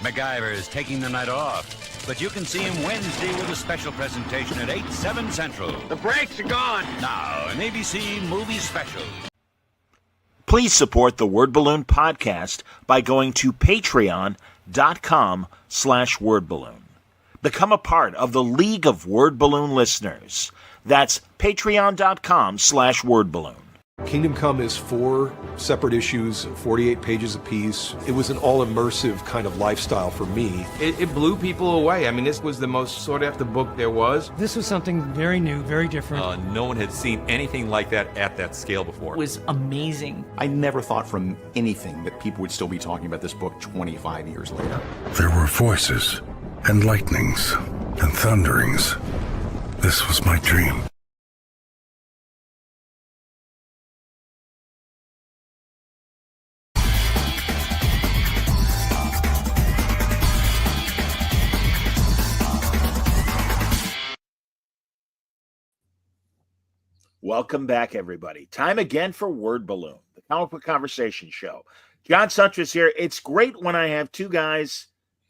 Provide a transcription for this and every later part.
MacGyver's taking the night off, but you can see him Wednesday with a special presentation at 8, 7 Central. The brakes are gone. Now, an ABC Movie Special. Please support the Word Balloon podcast by going to patreon.com/wordballoon. Become a part of the League of Word Balloon listeners. That's patreon.com/wordballoon. Kingdom Come is 4 separate issues, 48 pages apiece. It was an all-immersive kind of lifestyle for me. It blew people away. I mean, this was the most sought-after book there was. This was something very new, very different. No one had seen anything like that at that scale before. It was amazing. I never thought from anything that people would still be talking about this book 25 years later. There were voices and lightnings and thunderings. This was my dream. Welcome back, everybody. Time again for Word Balloon, the comic book conversation show. John Suntress here. It's great when I have two guys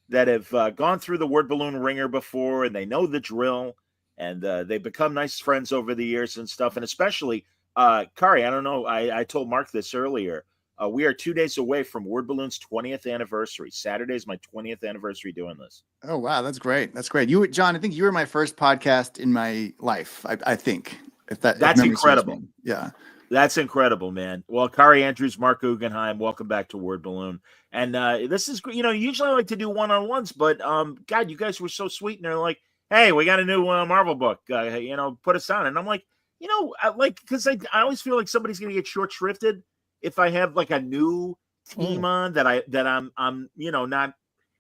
that have gone through the Word Balloon ringer before, and they know the drill, and they've become nice friends over the years and stuff. And especially, Kaare, I don't know, I told Mark this earlier. We are 2 days away from Word Balloon's 20th anniversary. Saturday is my 20th anniversary doing this. Oh, wow. That's great. That's great. You, John, I think you were my first podcast in my life, I think. That's incredible. Yeah. That's incredible, man. Well, Kaare Andrews, Marc Guggenheim, welcome back to Word Balloon. And this is, usually I like to do one-on-ones, but God, you guys were so sweet. And they're like, hey, we got a new Marvel book, put us on. And I'm like, because I always feel like somebody's going to get short-shrifted if I have like a new team on that I'm not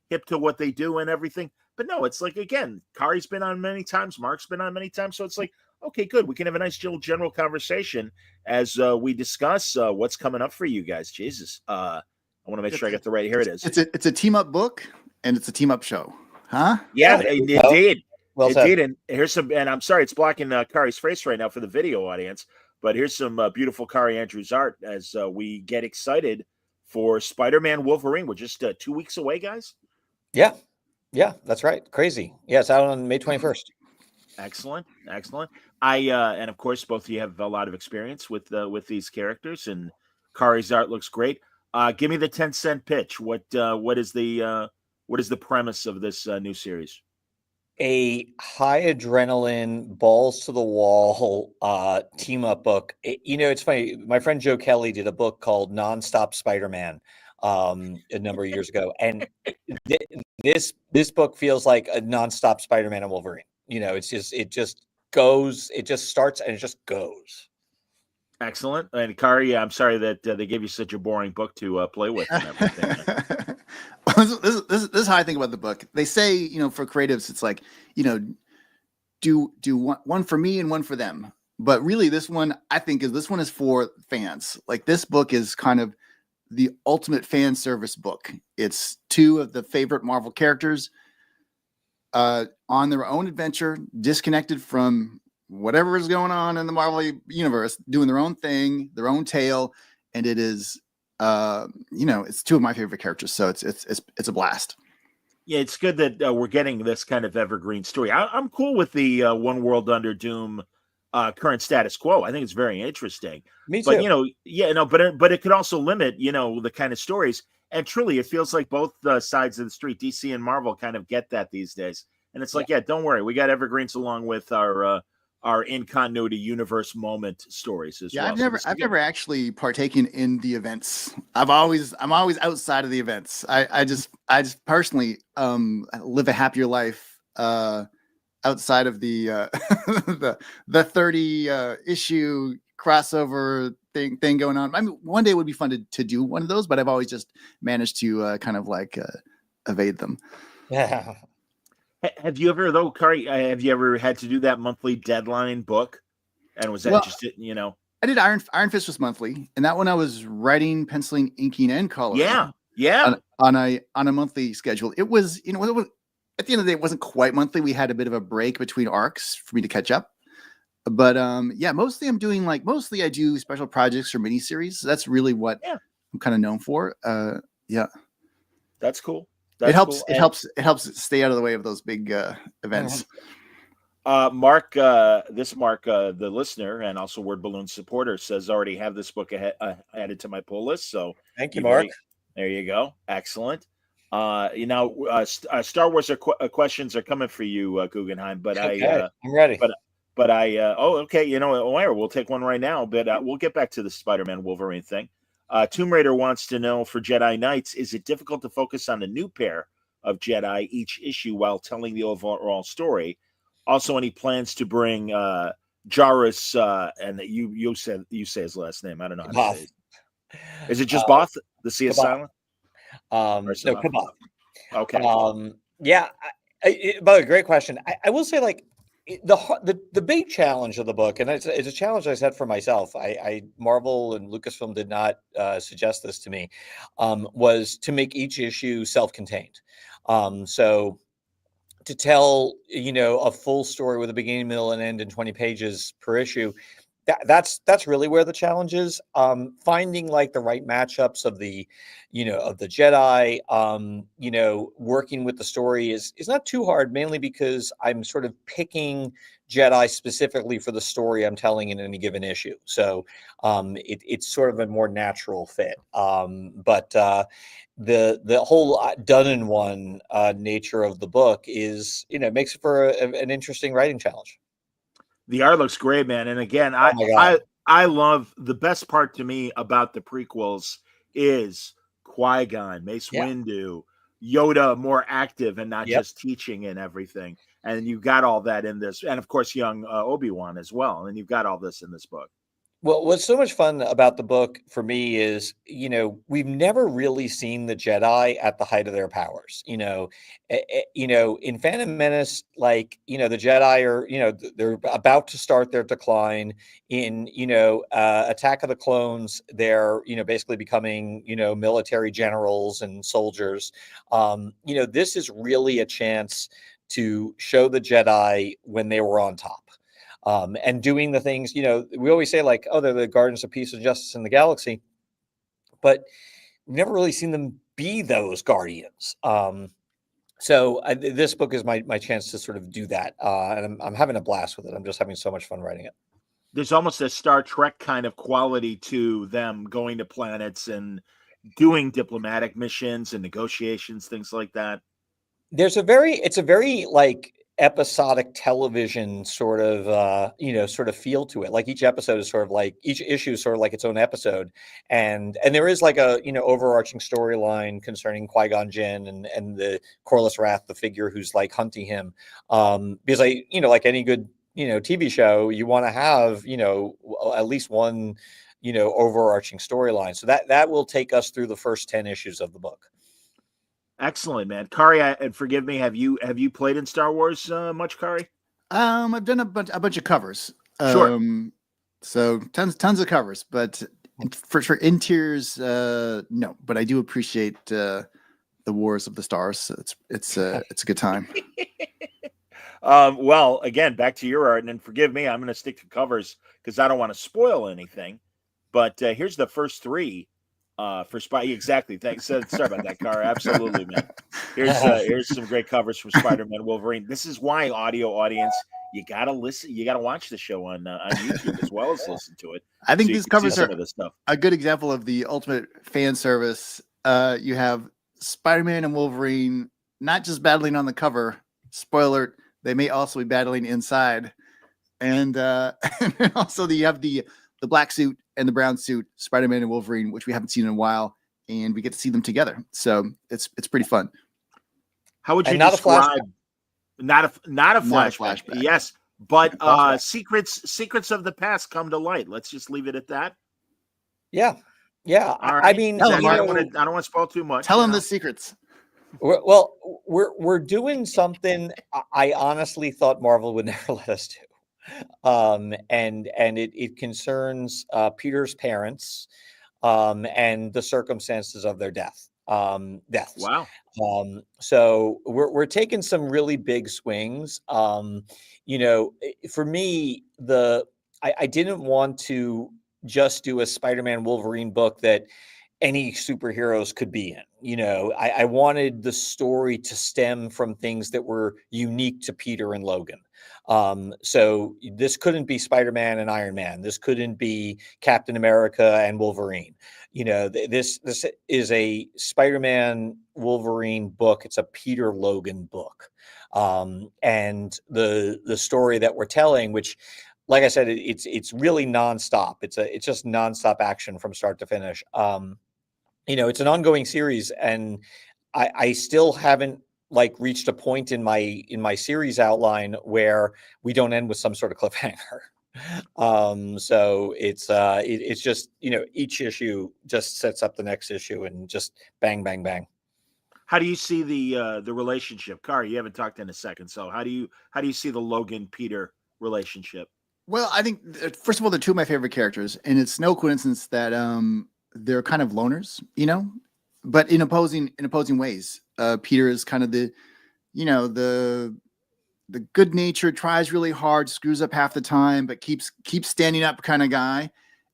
hip to what they do and everything. But no, it's like, again, Kari's been on many times, Mark's been on many times. So it's like, okay, good. We can have a nice general conversation as we discuss what's coming up for you guys. Jesus. I want to make sure I get the right. Here it is. It's a team up book and it's a team up show. Huh? Yeah, indeed. Well indeed. And here's some, and I'm sorry, it's blocking Kari's face right now for the video audience, but here's some beautiful Kaare Andrews art as we get excited for Spider-Man Wolverine. We're just 2 weeks away, guys. Yeah. Yeah, that's right. Crazy. Yeah, it's out on May 21st. Excellent. And of course, both of you have a lot of experience with these characters, and Kari's art looks great. Give me the 10-cent pitch. What is the premise of this new series? A high adrenaline, balls to the wall team up book. It's funny. My friend Joe Kelly did a book called Nonstop Spider-Man a number of years ago, and this book feels like a nonstop Spider-Man and Wolverine. It just goes, it just starts and it just goes. Excellent. And Kaare, I'm sorry that they gave you such a boring book to play with and everything. This is how I think about the book. They say, for creatives, it's like, do one for me and one for them. But really, this one is for fans. Like, this book is kind of the ultimate fan service book. It's two of the favorite Marvel characters on their own adventure, disconnected from whatever is going on in the Marvel universe, doing their own thing, their own tale, and it is, it's two of my favorite characters, so it's a blast. Yeah, it's good that we're getting this kind of evergreen story. I'm cool with the One World Under Doom current status quo. I think it's very interesting. Me too. But but it could also limit, the kind of stories. And truly, it feels like both sides of the street, DC and Marvel, kind of get that these days. And it's like, yeah, don't worry, we got evergreens along with our in continuity universe moment stories as well. I've never actually partaken in the events. I'm always outside of the events. I just personally live a happier life outside of the the 30 issue crossover thing going on. I mean, one day it would be fun to do one of those, but I've always just managed to kind of like evade them. Yeah. Have you ever, though, Kaare, had to do that monthly deadline book? And was that just, I did Iron Fist was monthly, and that one I was writing, penciling, inking, and coloring. Yeah. On a monthly schedule. It was, at the end of the day, it wasn't quite monthly. We had a bit of a break between arcs for me to catch up. But mostly I do special projects or miniseries. So that's really what I'm kind of known for. That's cool. That's it helps. cool. It helps. It helps stay out of the way of those big events. Mark, Mark, the listener and also Word Balloon supporter, says already have this book added to my pull list. So Thank you, Mark. there you go. Excellent. Star Wars questions are coming for you, Guggenheim. But Okay, I'm ready. Okay. We'll take one right now. But we'll get back to the Spider-Man Wolverine thing. Tomb Raider wants to know, for Jedi Knights, is it difficult to focus on a new pair of Jedi each issue while telling the overall story? Also, any plans to bring Jarrus, and you say his last name. I don't know how to say it. Is it just Both? The C is silent? No, Kaboth. Okay. Yeah. By the way, great question. I will say, like, the big challenge of the book, and it's a challenge I set for myself. Marvel and Lucasfilm did not suggest this to me, was to make each issue self-contained. So to tell, a full story with a beginning, middle, and end in 20 pages per issue, that's really where the challenge is. Finding like the right matchups of the Jedi, working with the story is not too hard, mainly because I'm sort of picking Jedi specifically for the story I'm telling in any given issue. So it's sort of a more natural fit. But the whole done in one nature of the book is, makes it for an interesting writing challenge. The art looks great, man. And again, I love, the best part to me about the prequels is Qui-Gon, Mace Windu, Yoda more active and not just teaching and everything. And you've got all that in this. And of course, young Obi-Wan as well. And you've got all this in this book. Well, what's so much fun about the book for me is, we've never really seen the Jedi at the height of their powers. In Phantom Menace, like, the Jedi are, they're about to start their decline. In, Attack of the Clones, they're, basically becoming, military generals and soldiers. This is really a chance to show the Jedi when they were on top. And doing the things, we always say, like, oh, they're the guardians of peace and justice in the galaxy, but we've never really seen them be those guardians. So this book is my chance to sort of do that. And I'm having a blast with it. I'm just having so much fun writing it. There's almost a Star Trek kind of quality to them going to planets and doing diplomatic missions and negotiations, things like that. It's a very like episodic television sort of feel to it. Like each episode is sort of like, each issue is sort of like its own episode. And there is like a, overarching storyline concerning Qui-Gon Jinn and the Corliss Wrath, the figure who's like hunting him. Because like any good, TV show, you want to have, at least one, overarching storyline. So that will take us through the first 10 issues of the book. Excellent, man. Kaare, and forgive me, have you played in Star Wars much, Kaare? I've done a bunch of covers. Sure. So tons of covers, but for interiors, no. But I do appreciate the Wars of the Stars. So it's a good time. Well, again, back to your art, and forgive me, I'm going to stick to covers because I don't want to spoil anything. But here's the first three. For exactly. Thanks. Sorry about that, Kaare. Absolutely, man. Here's some great covers from Spider-Man Wolverine. This is why, audio audience, you gotta listen. You gotta watch the show on YouTube as well as listen to it. I think these covers are a good example of the ultimate fan service. You have Spider-Man and Wolverine not just battling on the cover. Spoiler: they may also be battling inside, and also you have the black suit and the brown suit, Spider-Man and Wolverine, which we haven't seen in a while, and we get to see them together. So it's pretty fun. How would you describe? Not a flashback. Yes, but secrets of the past come to light. Let's just leave it at that. Yeah. Right. I mean, I don't want to spoil too much. Tell them the secrets. Well, we're doing something I honestly thought Marvel would never let us do. And it concerns Peter's parents and the circumstances of their deaths. Wow. So we're taking some really big swings. For me, I didn't want to just do a Spider-Man Wolverine book that any superheroes could be in. You know, I wanted the story to stem from things that were unique to Peter and Logan. So this couldn't be Spider-Man and Iron Man. This couldn't be Captain America and Wolverine. You know, this is a Spider-Man Wolverine book. It's a Peter Logan book. And the story that we're telling, which, like I said, it's really nonstop. It's just nonstop action from start to finish. You know, it's an ongoing series, and I still haven't like reached a point in my series outline where we don't end with some sort of cliffhanger. So it's just, you know, each issue just sets up the next issue and just bang, bang, bang. How do you see the relationship? Kaare, you haven't talked in a second, so how do you see the Logan Peter relationship? Well, I think first of all, they're two of my favorite characters, and it's no coincidence that they're kind of loners, you know, but in opposing ways. Peter is kind of the, you know, the good natured, tries really hard, screws up half the time, but keeps standing up kind of guy.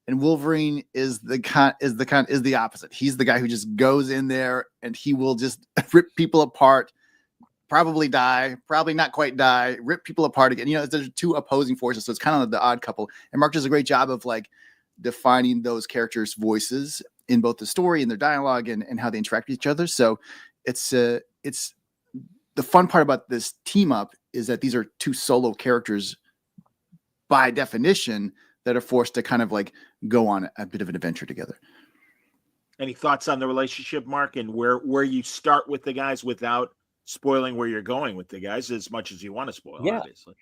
And Wolverine is the opposite. He's the guy who just goes in there and he will just rip people apart, probably die, probably not quite die, rip people apart again. You know, there's two opposing forces, so it's kind of like the odd couple. And Mark does a great job of like defining those characters' voices in both the story and their dialogue and how they interact with each other. So it's the fun part about this team up is that these are two solo characters by definition that are forced to kind of like go on a bit of an adventure together. Any thoughts on the relationship, Mark, and where you start with the guys without spoiling where you're going with the guys as much as you want to spoil, obviously.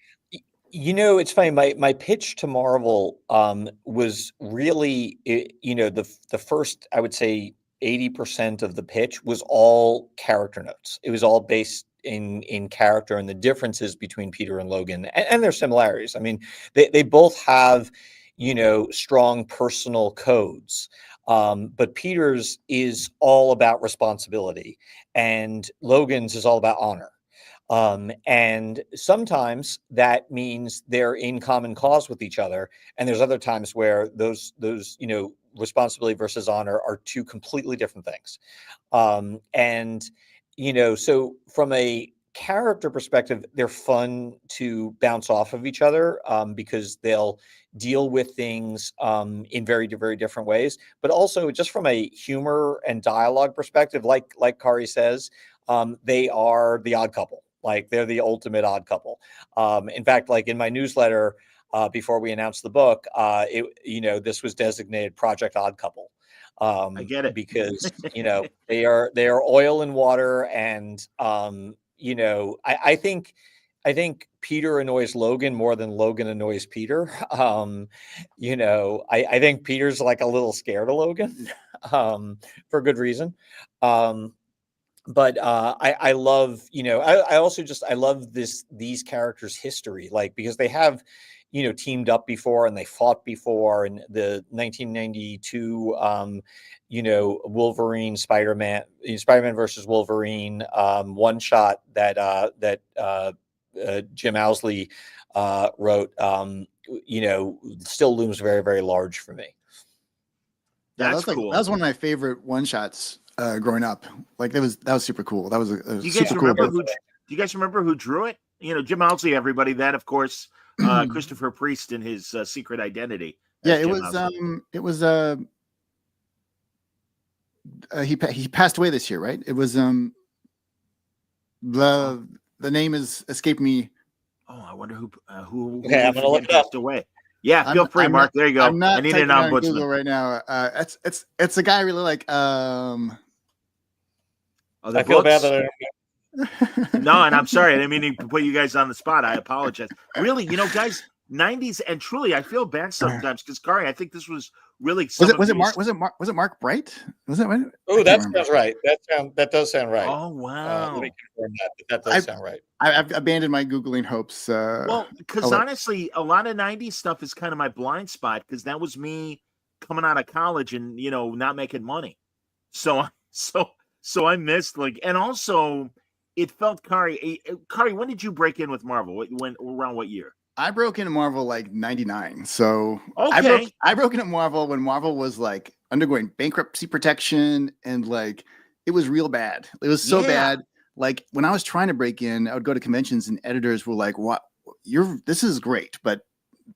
You know, it's funny. My pitch to Marvel was really, you know, the first, I would say 80% of the pitch was all character notes. It was all based in character and the differences between Peter and Logan and their similarities. I mean, they both have, you know, strong personal codes. But Peter's is all about responsibility and Logan's is all about honor. And sometimes that means they're in common cause with each other. And there's other times where those, you know, responsibility versus honor are two completely different things. And, you know, so from a character perspective, they're fun to bounce off of each other because they'll deal with things in very, very different ways. But also just from a humor and dialogue perspective, like Kaare says, they are the odd couple. Like they're the ultimate odd couple. In fact, like in my newsletter before we announced the book, you know, this was designated Project Odd Couple. I get it because you know they are oil and water, and you know, I think Peter annoys Logan more than Logan annoys Peter. You know, I think Peter's like a little scared of Logan for good reason. But I love, you know, I also just, I love these characters' history, like, because they have, you know, teamed up before and they fought before, and the 1992, you know, Wolverine, Spider-Man versus Wolverine one shot that Jim Owsley wrote, you know, still looms very, very large for me. That's cool. That was one of my favorite one shots growing up. Like that was super cool. That was do you guys remember who drew it? You know, Jim Owsley, everybody. That, of course, Christopher Priest in his Secret Identity. Yeah, he passed away this year, right? It was the name is escaped me. Oh, I wonder who okay, I'm gonna look passed away. Yeah, feel free, Mark. There you go. I'm not I need an ombudsman Google right now. It's a guy I really like. I feel bad that No, and I'm sorry. I didn't mean to put you guys on the spot. I apologize. Really, you know, guys, 90s, and truly, I feel bad sometimes because Kaare, I think this was really. Was it Mark Bright? Was it? Oh, that sounds right. That does sound right. Oh wow, let me confirm that does sound right. I've abandoned my Googling hopes. Well, because honestly, a lot of 90s stuff is kind of my blind spot because that was me coming out of college and, you know, not making money. So I missed, like, and also it felt, Kaare, when did you break in with Marvel? Around what year? I broke into Marvel like 99. So okay. I broke into Marvel when Marvel was like undergoing bankruptcy protection, and like it was real bad. It was so bad. Like when I was trying to break in, I would go to conventions and editors were like, "What? This is great, but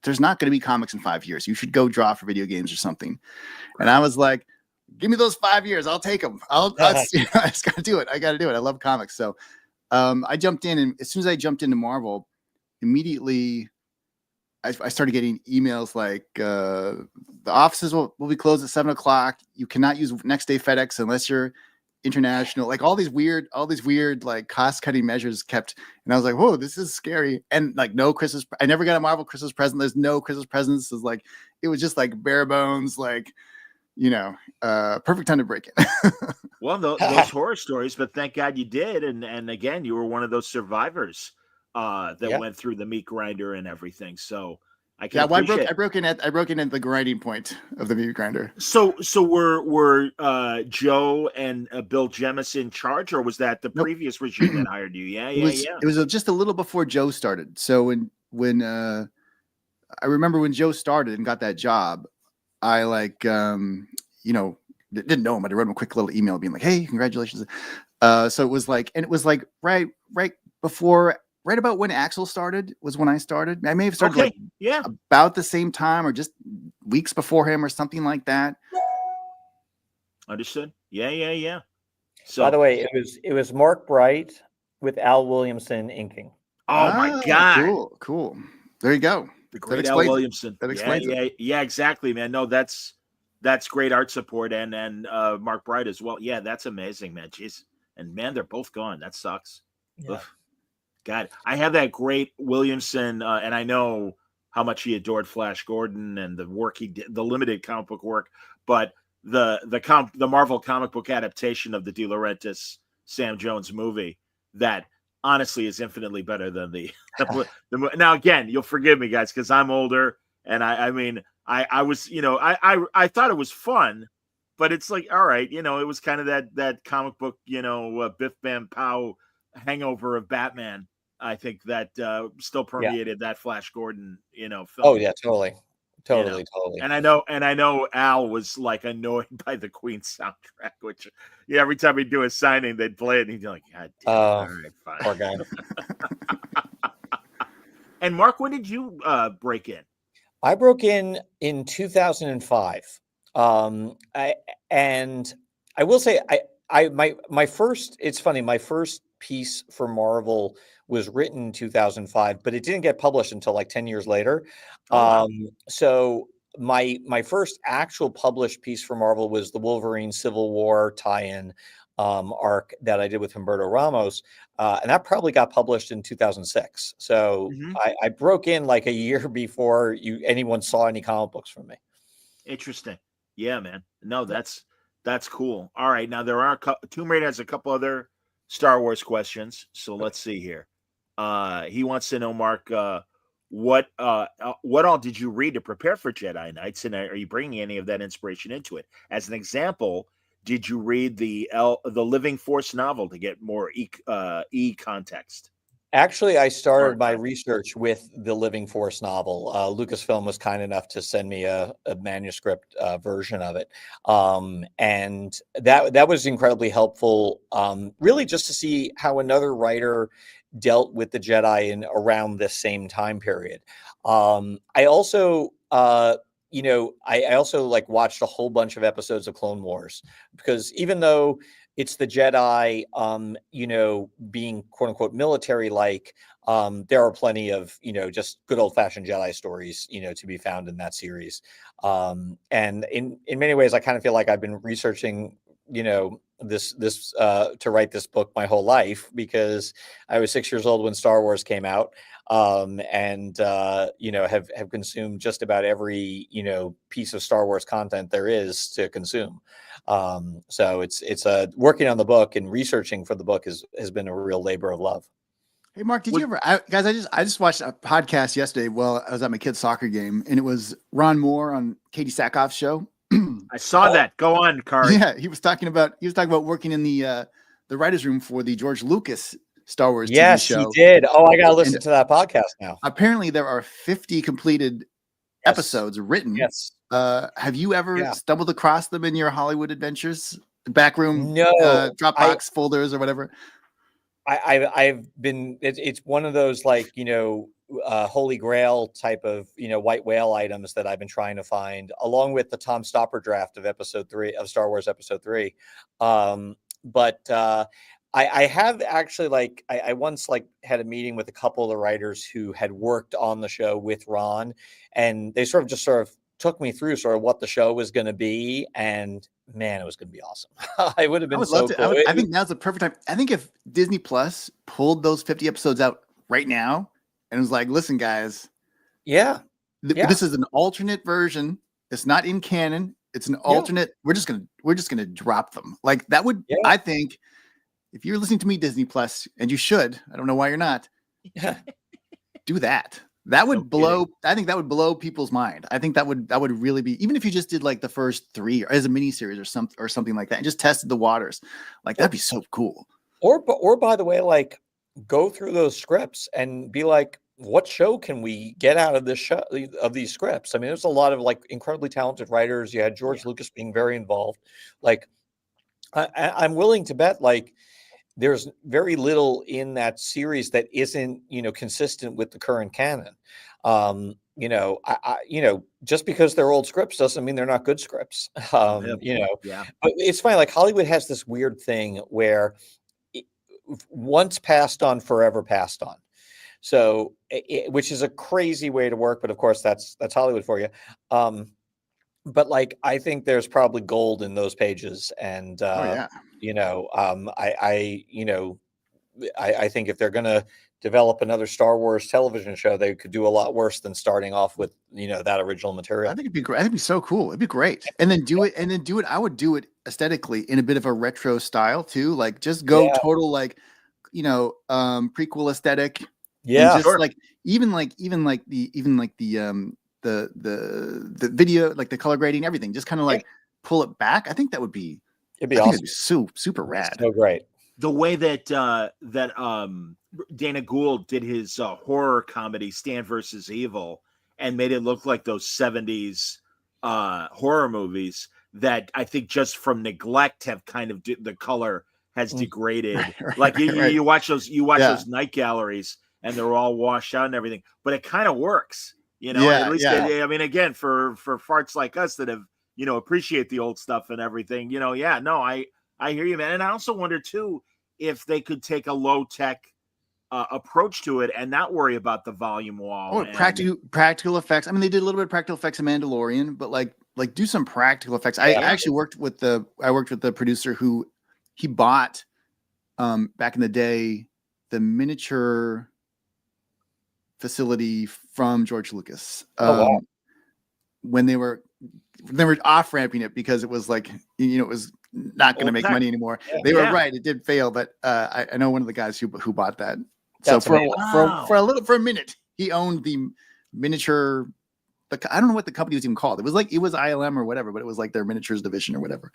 there's not going to be comics in 5 years. You should go draw for video games or something." And I was like, "Give me those 5 years. I'll take them. I just got to do it. I got to do it. I love comics." So I jumped in, and as soon as I jumped into Marvel, immediately I started getting emails like the offices will be closed at 7:00. You cannot use next day FedEx unless you're international. Like all these weird like cost cutting measures kept. And I was like, whoa, this is scary. And like no Christmas. I never got a Marvel Christmas present. There's no Christmas presents. It was just like bare bones, like perfect time to break it. Well, those horror stories, but thank God you did. And again, you were one of those survivors that went through the meat grinder and everything. So I can I broke in at the grinding point of the meat grinder. So were Joe and Bill Jemas in charge, or was that the previous regime that hired you? It was just a little before Joe started. So when I remember when Joe started and got that job, I didn't know him, but I wrote him a quick little email being like, "Hey, congratulations." So it was like right before. Right about when Axel started was when I started. I may have started about the same time or just weeks before him or something like that. Understood. Yeah. So, by the way, it was Mark Bright with Al Williamson inking. Oh my God! Cool. There you go. The great Al Williamson. That explains it. Yeah, exactly, man. No, that's great art support and Mark Bright as well. Yeah, that's amazing, man. Jeez, and man, they're both gone. That sucks. Yeah. God, I have that great Williamson, and I know how much he adored Flash Gordon and the work he did, the limited comic book work, but the Marvel comic book adaptation of the De Laurentiis Sam Jones movie that honestly is infinitely better than the now again, you'll forgive me guys because I'm older and I was I thought it was fun, but it's like all right, it was kind of that comic book Biff Bam Pow hangover of Batman. I think that still permeated that Flash Gordon, film. Oh yeah, totally. And I know Al was like annoyed by the Queen soundtrack, which every time he'd do a signing, they'd play it, and he'd be like, "God damn, all right, fine." Poor guy. And Mark, when did you break in? I broke in 2005. I will say my first. It's funny. My first piece for Marvel was written in 2005, but it didn't get published until like 10 years later. So my first actual published piece for Marvel was the Wolverine Civil War tie-in arc that I did with Humberto Ramos. And that probably got published in 2006. So I broke in like a year before anyone saw any comic books from me. Interesting. Yeah, man. No, that's cool. All right. Now there are Tomb Raider has a couple other Star Wars questions. So let's see here. He wants to know, Mark, what all did you read to prepare for Jedi Knights, and are you bringing any of that inspiration into it? As an example, did you read the Living Force novel to get more context? Actually, I started my research with the Living Force novel. Lucasfilm was kind enough to send me a manuscript version of it. And that was incredibly helpful, really just to see how another writer dealt with the Jedi in around this same time period. I also like watched a whole bunch of episodes of Clone Wars, because even though it's the Jedi, being quote unquote military like, there are plenty of, just good old fashioned Jedi stories, to be found in that series. And in many ways, I kind of feel like I've been researching, this to write this book my whole life, because I was 6 years old when Star Wars came out, and have consumed just about every piece of Star Wars content there is to consume. So it's working on the book and researching for the book has been a real labor of love. Hey Mark, did you ever guys? I just watched a podcast yesterday while I was at my kid's soccer game, and it was Ron Moore on Katie Sackhoff's show. I saw that. Go on, Kaare. Yeah, he was talking about working in the writers' room for the George Lucas Star Wars TV show. Yes, he did. Oh, I gotta listen to that podcast now. Apparently, there are 50 completed episodes written. Yes. Have you ever Yeah. stumbled across them in your Hollywood adventures? Backroom No, Dropbox folders or whatever? I've been it's one of those like holy grail type of white whale items that I've been trying to find, along with the Tom Stopper draft of episode 3 of Star Wars episode 3. But I have actually I once had a meeting with a couple of the writers who had worked on the show with Ron, and they sort of took me through sort of what the show was going to be, and man, it was going to be awesome. I would have been love to. cool. I think now's the perfect time. I think if Disney Plus pulled those 50 episodes out right now and was like, listen, guys, this is an alternate version. It's not in canon. It's an alternate. We're just gonna drop them. Like that would, I think, if you're listening to me, Disney Plus, and you should, I don't know why you're not, do that. That would blow. I think that would blow people's mind. I think that would really be, even if you just did like the first 3 or as a miniseries or something like that, and just tested the waters. Like that'd be so cool. Or by the way, like go through those scripts and be like, what show can we get out of this show, of these scripts? I mean, there's a lot of like incredibly talented writers. You had George Lucas being very involved. Like I'm willing to bet like there's very little in that series that isn't, consistent with the current canon. Just because they're old scripts doesn't mean they're not good scripts. But it's funny. Like Hollywood has this weird thing where once passed on, forever passed on. So, which is a crazy way to work, but of course that's Hollywood for you. But like, I think there's probably gold in those pages, and I think if they're going to develop another Star Wars television show, they could do a lot worse than starting off with that original material. I think it'd be great. I think it'd be so cool. It'd be great, and then do it. I would do it aesthetically in a bit of a retro style too. Like just go total prequel aesthetic. Yeah, just even the video, like the color grading, everything, just kind of like pull it back. I think it'd be awesome. It'd be super rad. So great. The way that Dana Gould did his horror comedy Stand versus Evil and made it look like those 70s horror movies that I think just from neglect have kind of the color has degraded. You watch those night galleries and they're all washed out and everything, but it kind of works, at least I mean, again, for farts like us that have, appreciate the old stuff and everything, I hear you, man. And I also wonder too, if they could take a low tech approach to it and not worry about the volume wall. Practical effects. I mean, they did a little bit of practical effects in Mandalorian, but like do some practical effects. I actually worked with the producer who he bought back in the day, the miniature facility from George Lucas. When they were off ramping it because it was like, it was not going to make money anymore. They were right. It did fail, but I know one of the guys who bought that. So for a minute, he owned the miniature. I don't know what the company was even called. It was ILM or whatever, but it was like their miniatures division or whatever.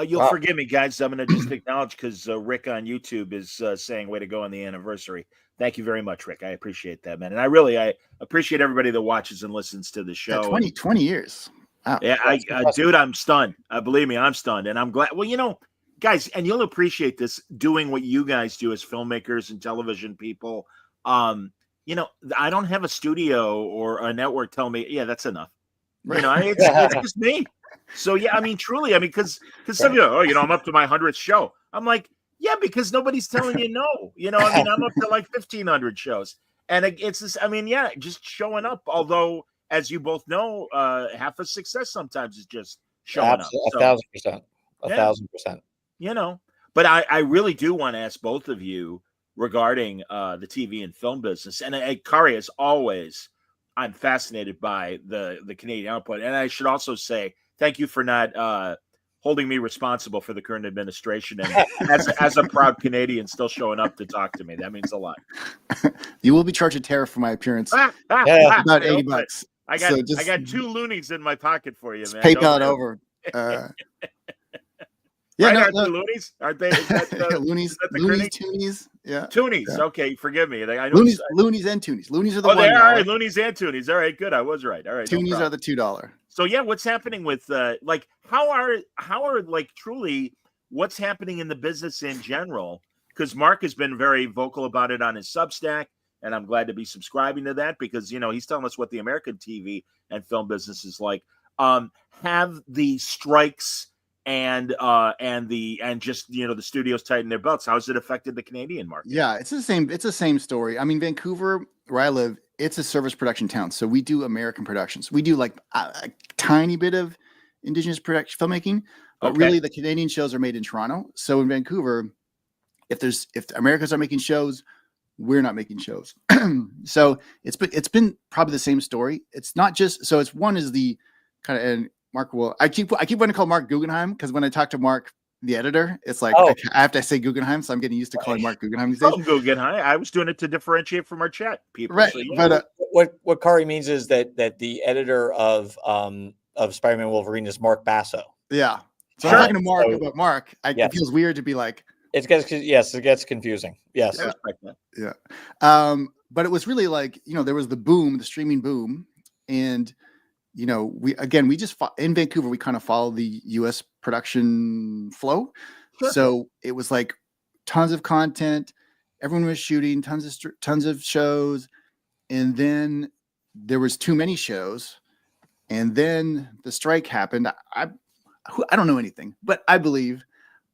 You'll forgive me, guys. I'm going to just acknowledge because Rick on YouTube is saying, way to go on the anniversary. Thank you very much, Rick. I appreciate that, man. And I appreciate everybody that watches and listens to the show. 20 years. Wow. Yeah, dude, I'm stunned. Believe me, I'm stunned. And I'm glad. Well, guys, and you'll appreciate this, doing what you guys do as filmmakers and television people. I don't have a studio or a network telling me, yeah, that's enough. Right. It's just me. So, yeah, I mean, truly, because some of you, I'm up to my 100th show. I'm like, yeah, because nobody's telling you no. I'm up to like 1,500 shows. And it's this, just showing up. Although, as you both know, half of success sometimes is just showing up. 1,000%. 1,000%. But I really do want to ask both of you regarding the TV and film business. And Kaare, as always, I'm fascinated by the Canadian output. And I should also say, thank you for not holding me responsible for the current administration, and as a proud Canadian, still showing up to talk to me. That means a lot. You will be charged a tariff for my appearance. About $80. I got 2 loonies in my pocket for you, man. PayPal it over. Loonies? Aren't they? Loonies, Toonies. Yeah. Toonies. Yeah. Okay, forgive me. I know Loonies and Toonies. Loonies are the $1. All right, Loonies and Toonies. All right, good. I was right. All right. Toonies are the $2. So yeah, what's happening with like how are like truly what's happening in the business in general? Because Mark has been very vocal about it on his Substack, and I'm glad to be subscribing to that because he's telling us what the American TV and film business is like. Have the strikes and just the studios tighten their belts? How has it affected the Canadian market? Yeah, it's the same story. I mean, Vancouver, where I live, it's a service production town, so we do American productions. We do like a tiny bit of Indigenous production filmmaking, but really the Canadian shows are made in Toronto. So in Vancouver, if the Americans are making shows, we're not making shows. So it's been probably the same story. It's not just so it's one is the kind of, and Mark will I keep wanting to call Marc Guggenheim because when I talk to Mark, the editor, it's like I have to say Guggenheim, so I'm getting used to calling Marc Guggenheim these days. Oh, Guggenheim. I was doing it to differentiate from our chat people. Right, So, yeah. but what Kaare means is that the editor of Spider-Man Wolverine is Mark Basso. Yeah. So Sure. I'm talking to Mark about Mark. It feels weird to be like it gets confusing. Yes. I respect that. Yeah. But it was really like, there was the streaming boom, and we just in Vancouver, we kind of follow the US production flow. Sure. So it was like tons of content. Everyone was shooting tons of shows. And then there was too many shows. And then the strike happened. I don't know anything, but I believe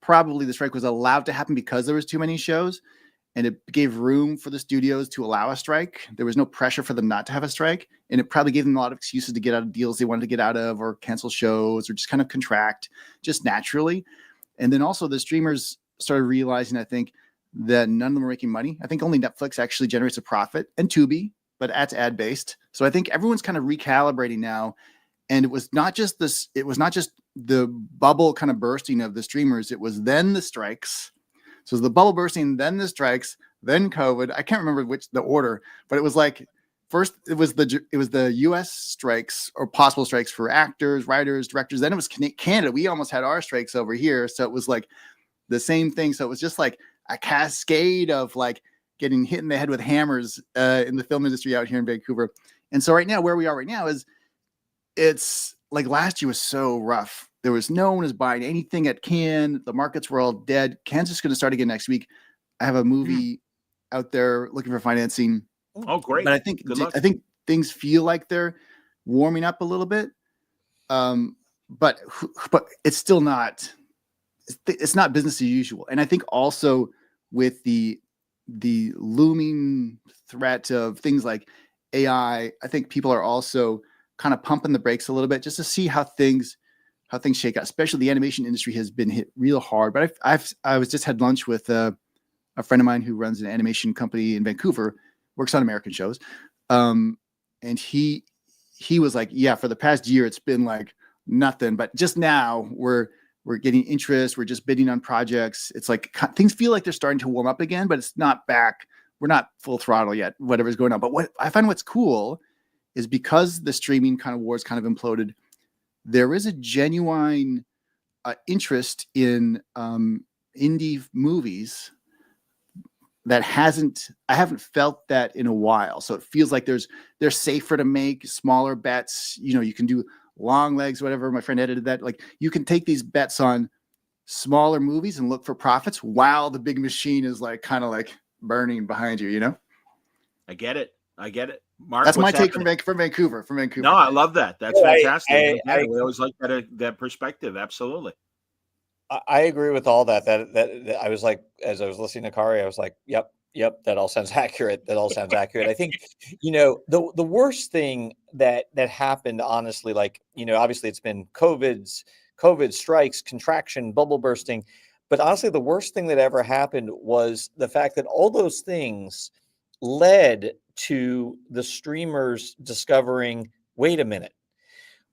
probably the strike was allowed to happen because there was too many shows. And it gave room for the studios to allow a strike. There was no pressure for them not to have a strike. And it probably gave them a lot of excuses to get out of deals they wanted to get out of, or cancel shows, or just kind of contract just naturally. And then also the streamers started realizing, I think, that none of them were making money. I think only Netflix actually generates a profit, and Tubi, but that's ad-based. So I think everyone's kind of recalibrating now. And it was not just the bubble kind of bursting of the streamers. It was then the strikes. So it was the bubble bursting, then the strikes, then COVID. I can't remember the order, but it was like first it was the U.S. strikes or possible strikes for actors, writers, directors. Then it was Canada. We almost had our strikes over here, so it was like the same thing. So it was just like a cascade of like getting hit in the head with hammers in the film industry out here in Vancouver. And so right now, where we are right now is it's like last year was so rough. There was no one was buying anything at Cannes. The markets were all dead. Cannes is going to start again next week. I have a movie out there looking for financing. Oh, great! But I think things feel like they're warming up a little bit. But it's still not. It's not business as usual. And I think also with the looming threat of things like AI, I think people are also kind of pumping the brakes a little bit just to see how things shake out. Especially the animation industry has been hit real hard. But I was just had lunch with a friend of mine who runs an animation company in Vancouver, works on American shows, and he was like, yeah, for the past year it's been like nothing, but just now we're getting interest. We're just bidding on projects. It's like things feel like they're starting to warm up again, but it's not back. We're not full throttle yet, whatever's going on. But what I find what's cool is because the streaming kind of wars kind of imploded, there is a genuine interest in indie movies that I haven't felt that in a while. So it feels like they're safer to make, smaller bets. You can do long legs, whatever. My friend edited that. Like you can take these bets on smaller movies and look for profits while the big machine is like kind of like burning behind you. I get it. Mark, that's my take from Vancouver. No, I love that. That's fantastic. We always like that perspective. Absolutely. I agree with all that. That I was like, as I was listening to Kaare, I was like, yep, that all sounds accurate. I think, the worst thing that happened, honestly, like, obviously it's been COVID strikes, contraction, bubble bursting. But honestly, the worst thing that ever happened was the fact that all those things led to the streamers discovering, wait a minute,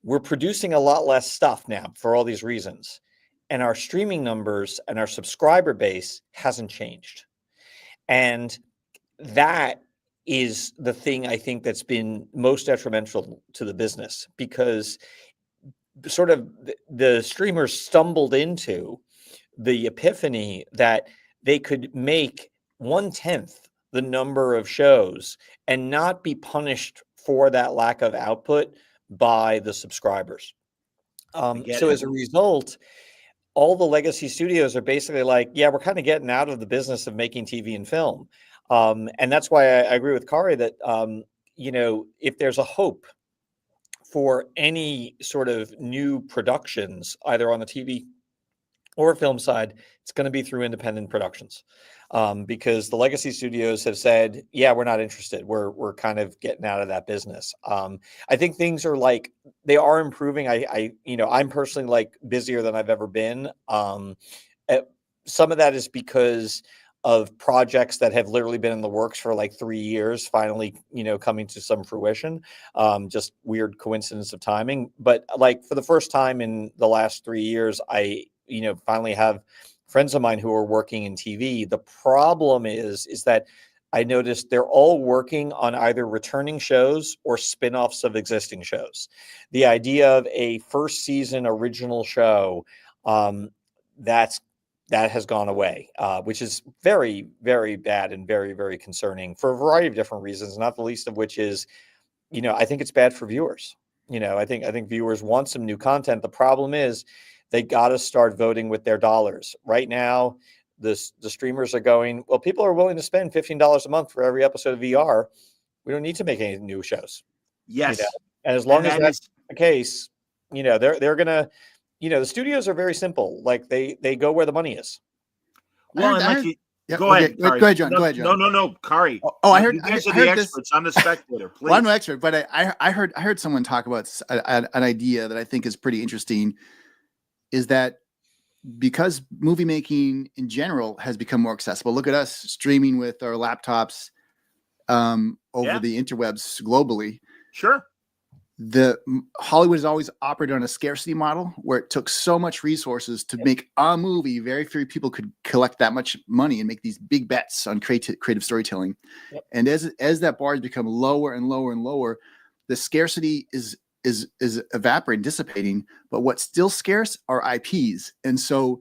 we're producing a lot less stuff now for all these reasons. And our streaming numbers and our subscriber base hasn't changed. And that is the thing I think that's been most detrimental to the business, because sort of the streamers stumbled into the epiphany that they could make 1/10 the number of shows and not be punished for that lack of output by the subscribers. get So it. as a result, all the legacy studios are basically like, yeah, we're kind of getting out of the business of making TV and film. And that's why I agree with Kaare that, if there's a hope for any sort of new productions, either on the TV or film side, it's going to be through independent productions, because the legacy studios have said, yeah, we're not interested. We're kind of getting out of that business. I think things are they are improving. I'm personally busier than I've ever been. Some of that is because of projects that have literally been in the works for 3 years, finally, coming to some fruition. Just weird coincidence of timing. But for the first time in the last 3 years, I finally have friends of mine who are working in TV. The problem is that I noticed they're all working on either returning shows or spin-offs of existing shows. The idea of a first season original show, that has gone away, which is very, very bad and very, very concerning for a variety of different reasons, not the least of which is, I think it's bad for viewers. I think viewers want some new content. The problem is they got to start voting with their dollars. Right now, the streamers are going, well, people are willing to spend $15 a month for every episode of VR. We don't need to make any new shows. Yes. And as long as that's the case, they're going to, the studios are very simple. They go where the money is. Well, go ahead, John. Go ahead, John. No, Kaare. I heard. You guys I are heard the experts. I'm the spectator. Please. Well, I'm no expert, but I heard someone talk about an idea that I think is pretty interesting. Is that because movie making in general has become more accessible? Look at us streaming with our laptops over the interwebs globally. Sure. Hollywood has always operated on a scarcity model where it took so much resources to make a movie. Very few people could collect that much money and make these big bets on creative storytelling. Yep. And as that bar has become lower and lower and lower, the scarcity is evaporating, dissipating. But what's still scarce are IPs. And so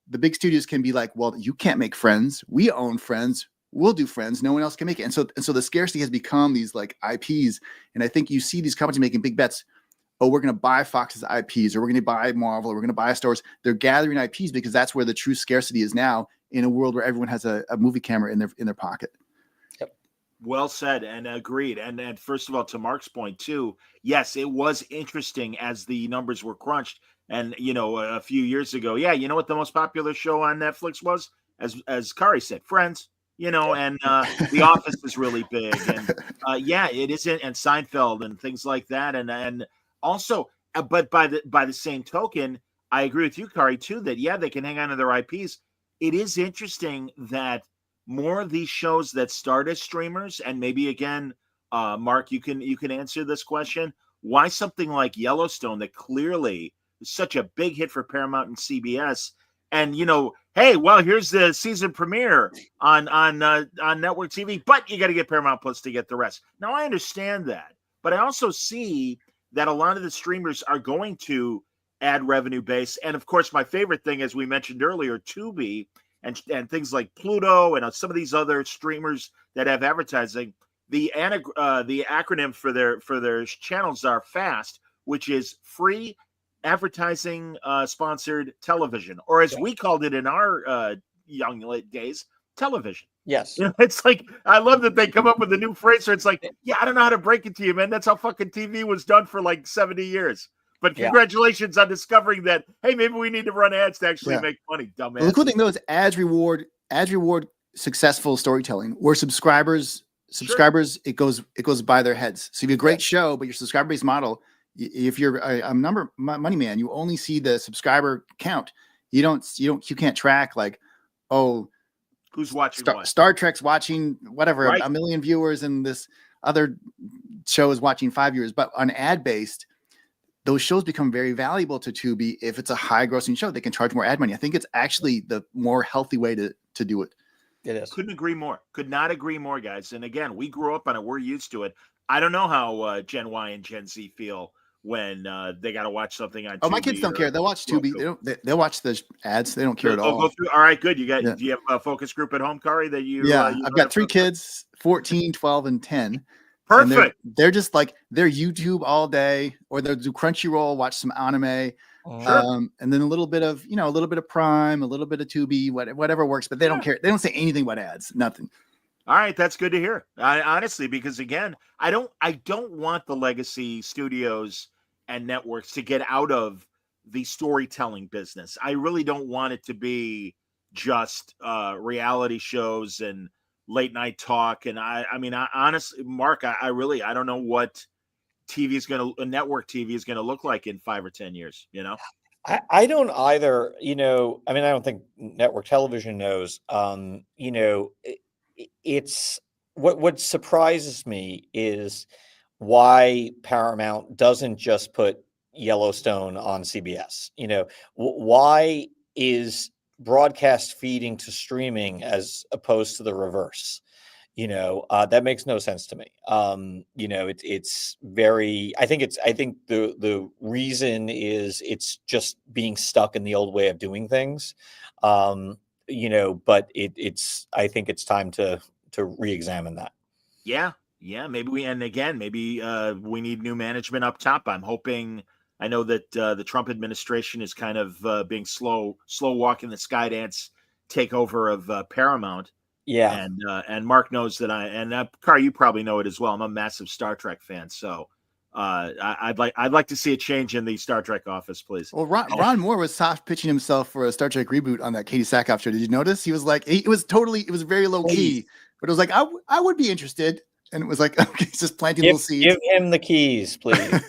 the big studios can be like, well, you can't make Friends. We own Friends. We'll do Friends. No one else can make it. And so the scarcity has become these IPs. And I think you see these companies making big bets. Oh, we're going to buy Fox's IPs, or we're going to buy Marvel, or we're going to buy Star Wars. They're gathering IPs because that's where the true scarcity is now, in a world where everyone has a movie camera in their pocket. Yep. Well said and agreed. And first of all, to Mark's point too, yes, it was interesting as the numbers were crunched. And a few years ago, you know what the most popular show on Netflix was? As Kaare said, Friends. And The Office is really big, and it isn't, and Seinfeld and things like that, and also, but by the same token, I agree with you, Kaare, too, that they can hang on to their IPs. It is interesting that more of these shows that start as streamers, and maybe again, Mark, you can answer this question: why something like Yellowstone, that clearly is such a big hit for Paramount and CBS, and hey, well, here's the season premiere on network TV, but you got to get Paramount Plus to get the rest. Now, I understand that, but I also see that a lot of the streamers are going to add revenue base. And of course, my favorite thing, as we mentioned earlier, Tubi and things like Pluto and some of these other streamers that have advertising, the acronym for their channels are FAST, which is free advertising sponsored television, or as we called it in our young days, television. Yes. It's I love that they come up with a new phrase where it's I don't know how to break it to you, man. That's how fucking TV was done for 70 years. But congratulations on discovering that, hey, maybe we need to run ads to actually make money, dumbass. Well, the cool thing though is ads reward successful storytelling, where subscribers, it goes by their heads. So you have a great show, but your subscriber based model, if you're a money man, you only see the subscriber count. You can't track who's watching Star Trek's watching whatever, right, a million viewers, and this other show is watching 5 viewers. But on ad based, those shows become very valuable to Tubi. If it's a high grossing show, they can charge more ad money. I think it's actually the more healthy way to do it. It is. Couldn't agree more. Could not agree more, guys. And again, we grew up on it. We're used to it. I don't know how Gen Y and Gen Z feel when they got to watch something on Tubi. Oh, my kids don't care. They'll watch Tubi. They'll watch the ads. They don't care at all. Go through. All right, good. Do you have a focus group at home, Kaare, that you? I've got 3 kids, 14, 12, and 10. And Perfect. they're just like they're YouTube all day, or they'll do Crunchyroll, watch some anime, Sure. and then a little bit of a little bit of Prime, a little bit of Tubi, whatever works. But they don't care. They don't say anything about ads. Nothing. All right, that's good to hear. Honestly, because again, I don't want the legacy studios and networks to get out of the storytelling business. I really don't want it to be just reality shows and late night talk. And I mean, honestly, Mark, I really I don't know what network TV is gonna look like in 5 or 10 years. I don't either. I mean, I don't think network television knows. It's what surprises me is why Paramount doesn't just put Yellowstone on CBS. Why is broadcast feeding to streaming as opposed to the reverse? That makes no sense to me. It's very, I think the reason is it's just being stuck in the old way of doing things. But I think it's time to re-examine that. Yeah, maybe we need new management up top. I'm hoping. I know that the Trump administration is kind of being slow walking the Skydance takeover of Paramount. Yeah. And Mark knows that Kaare, you probably know it as well. I'm a massive Star Trek fan, so I'd like to see a change in the Star Trek office, please. Well, Ron Moore was soft pitching himself for a Star Trek reboot on that Katie Sackhoff show. Did you notice? He was like, it was very low key, but it was like, I would be interested. And it was like, okay, he's just planting little seeds. Give him the keys, please.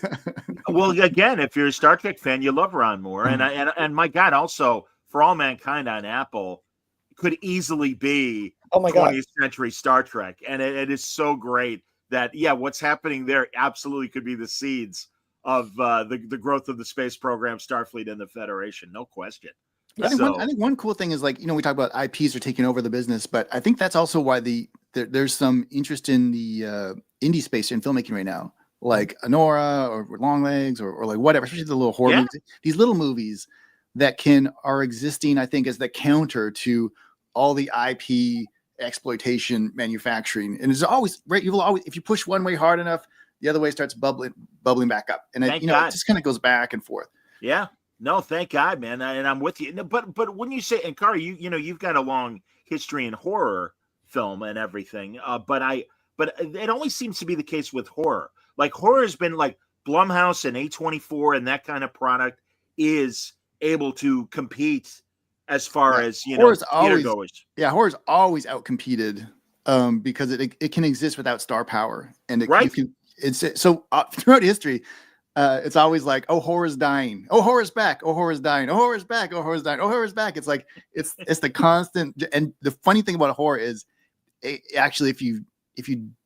Well, again, if you're a Star Trek fan, you love Ron Moore, and my God, also For All Mankind on Apple could easily be 20th century Star Trek, and it is so great that what's happening there absolutely could be the seeds of the growth of the space program, Starfleet, and the Federation, no question. I think one cool thing is, like, we talk about IPs are taking over the business, but I think that's also why there's some interest in the indie space in filmmaking right now, like Anora or Longlegs or like whatever, especially the little horror movies, these little movies that are existing, I think, as the counter to all the IP exploitation manufacturing. And it's always right. If you push one way hard enough, the other way starts bubbling back up. And it just kind of goes back and forth. Yeah. No, thank God, man. And I'm with you. But when you say, and Kaare, you've got a long history in horror film and everything. But it only seems to be the case with horror. Like, horror has been like Blumhouse and A24 and that kind of product is able to compete as far as theater goers. Yeah, horror's always outcompeted because it can exist without star power, and throughout history, it's always like, oh, horror's dying, oh, horror's back, oh, horror's dying, oh, horror's back, oh, horror's dying, oh, horror's back. It's like it's the constant. And the funny thing about horror is, actually, if you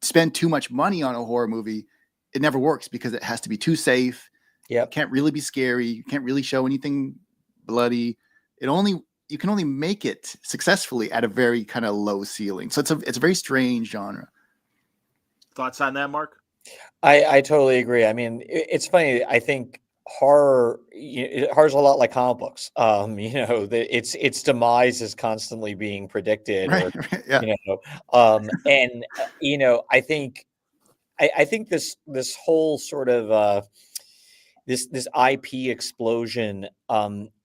spend too much money on a horror movie, it never works because it has to be too safe. Yeah, it can't really be scary. You can't really show anything bloody. You can only make it successfully at a very kind of low ceiling. So it's a very strange genre. Thoughts on that, Mark? I totally agree. I mean, it's funny. I think horror's a lot like comic books. Its demise is constantly being predicted. Right, yeah. I think this whole sort of this IP explosion,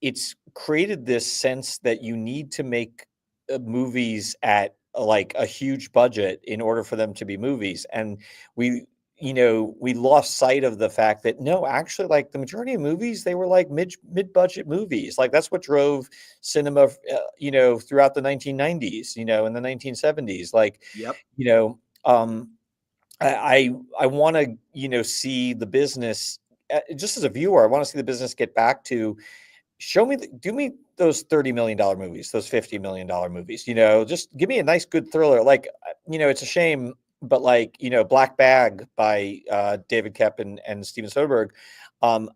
it's created this sense that you need to make movies at like a huge budget in order for them to be movies. And we lost sight of the fact that no, actually, like, the majority of movies, they were like mid-budget movies. Like, that's what drove cinema, throughout the 1990s, in the 1970s. Like, yep. I want to, see the business, just as a viewer, I want to see the business get back to do me those $30 million movies, those $50 million movies, just give me a nice, good thriller. Like, it's a shame, but like, Black Bag by David Koepp and Steven Soderbergh.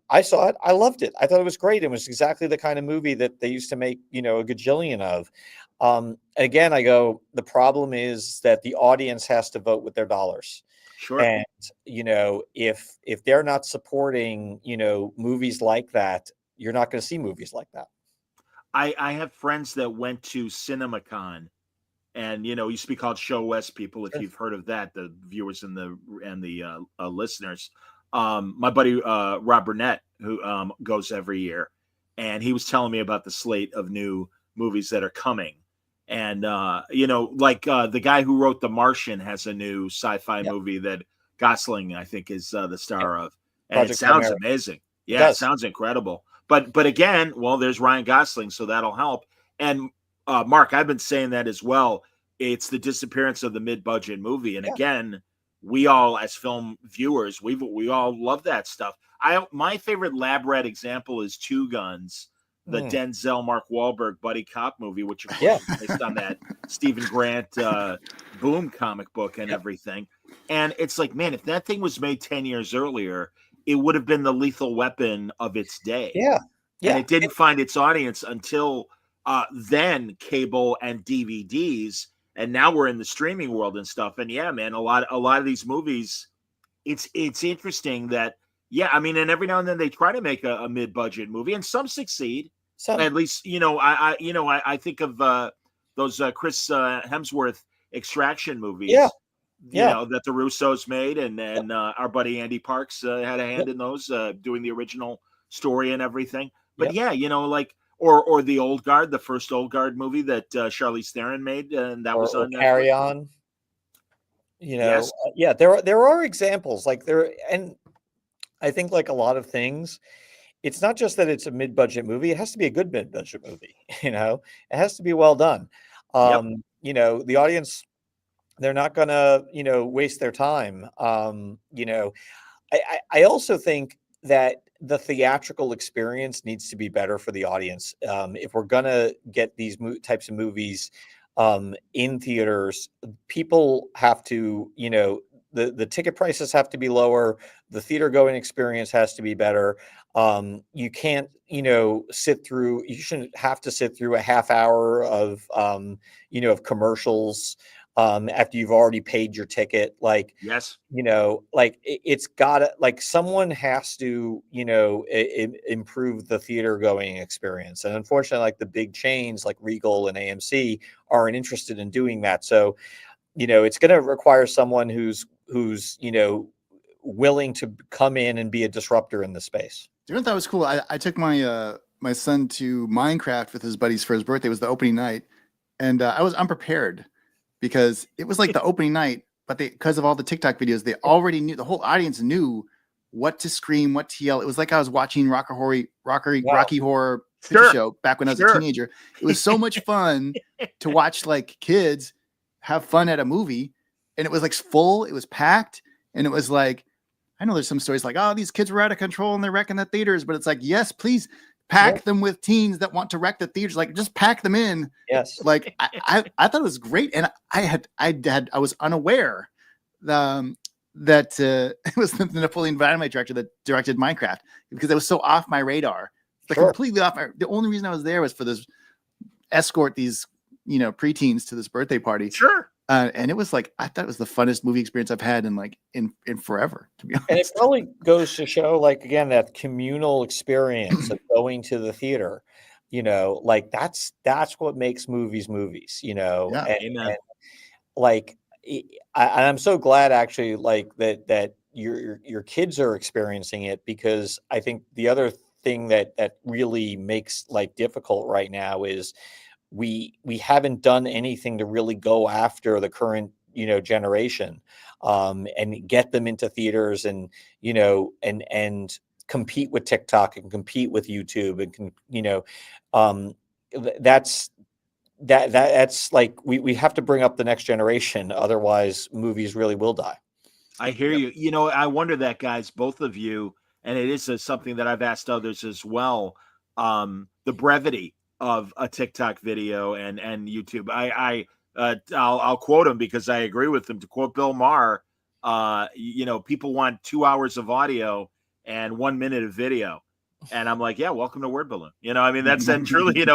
I saw it. I loved it. I thought it was great. It was exactly the kind of movie that they used to make, a gajillion of. Again, I go, the problem is that the audience has to vote with their dollars. Sure. And, if they're not supporting, movies like that, you're not going to see movies like that. I have friends that went to CinemaCon and used to be called Show West. People, if you've heard of that, the viewers and the listeners. My buddy Rob Burnett, who goes every year, and he was telling me about the slate of new movies that are coming. And the guy who wrote The Martian has a new sci-fi movie that Gosling, I think, is the star of, and Project it sounds Chimera. amazing. It Yeah, it does. sounds incredible. But again, well, there's Ryan Gosling, so that'll help. And Mark, I've been saying that as well. It's the disappearance of the mid-budget movie, and again, we all, as film viewers, we all love that stuff. My favorite lab rat example is Two Guns, the Denzel Mark Wahlberg buddy cop movie, which of course is based on that Stephen Grant Boom comic book and everything. And it's like, man, if that thing was made 10 years earlier, it would have been the lethal weapon of its day. Yeah. And it didn't find its audience until then cable and DVDs. And now we're in the streaming world and stuff. And yeah, man, a lot of these movies, it's interesting that, I mean, and every now and then they try to make a mid-budget movie, and some succeed. At least, I think of those Chris Hemsworth Extraction movies. That the Russos made, and our buddy Andy Parks had a hand in those, doing the original story and everything. But or the Old Guard, the first Old Guard movie that Charlize Theron made, and that was on Carry On. There are examples like there, and I think like a lot of things, it's not just that it's a mid-budget movie; it has to be a good mid-budget movie. It has to be well done. The audience, they're not gonna waste their time. I also think that the theatrical experience needs to be better for the audience. If we're gonna get these types of movies in theaters, people have to, the ticket prices have to be lower. The theater going experience has to be better. You can't, you shouldn't have to sit through a half hour of, of commercials after you've already paid your ticket. It's gotta, someone has to, improve the theater going experience. And unfortunately, like the big chains like Regal and AMC aren't interested in doing that. So, it's going to require someone who's, willing to come in and be a disruptor in the space. You know what that was cool? I took my my son to Minecraft with his buddies for his birthday. It was the opening night, and I was unprepared because it was like the opening night, but because of all the TikTok videos, they already knew, the whole audience knew what to scream, what to yell. It was like I was watching Rocky Horror Picture Show back when I was a teenager. It was so much fun to watch like kids have fun at a movie, and it was like full, it was packed, and it was like, I know there's some stories like, oh, these kids were out of control and they're wrecking the theaters, but it's like, yes, please pack them with teens that want to wreck the theaters. Like, just pack them in. Yes. Like, I thought it was great, and I was unaware that it was the Napoleon Dynamite director that directed Minecraft, because it was so off my radar. Completely off my. The only reason I was there was for this escort these preteens to this birthday party. And it was like, I thought it was the funnest movie experience I've had in forever, to be honest. And it probably goes to show, like, again, that communal experience of going to the theater, that's what makes movies. And I'm so glad actually, like that your kids are experiencing it, because I think the other thing that really makes life difficult right now is we haven't done anything to really go after the current generation and get them into theaters and and compete with TikTok and compete with YouTube and that's like we have to bring up the next generation, otherwise movies really will die. I hear you. I wonder that, guys, both of you, and it is something that I've asked others as well, the brevity of a TikTok video and YouTube. I'll quote him because I agree with him. To quote Bill Maher, people want 2 hours of audio and 1 minute of video. And I'm like, yeah, welcome to Word Balloon. That's and truly,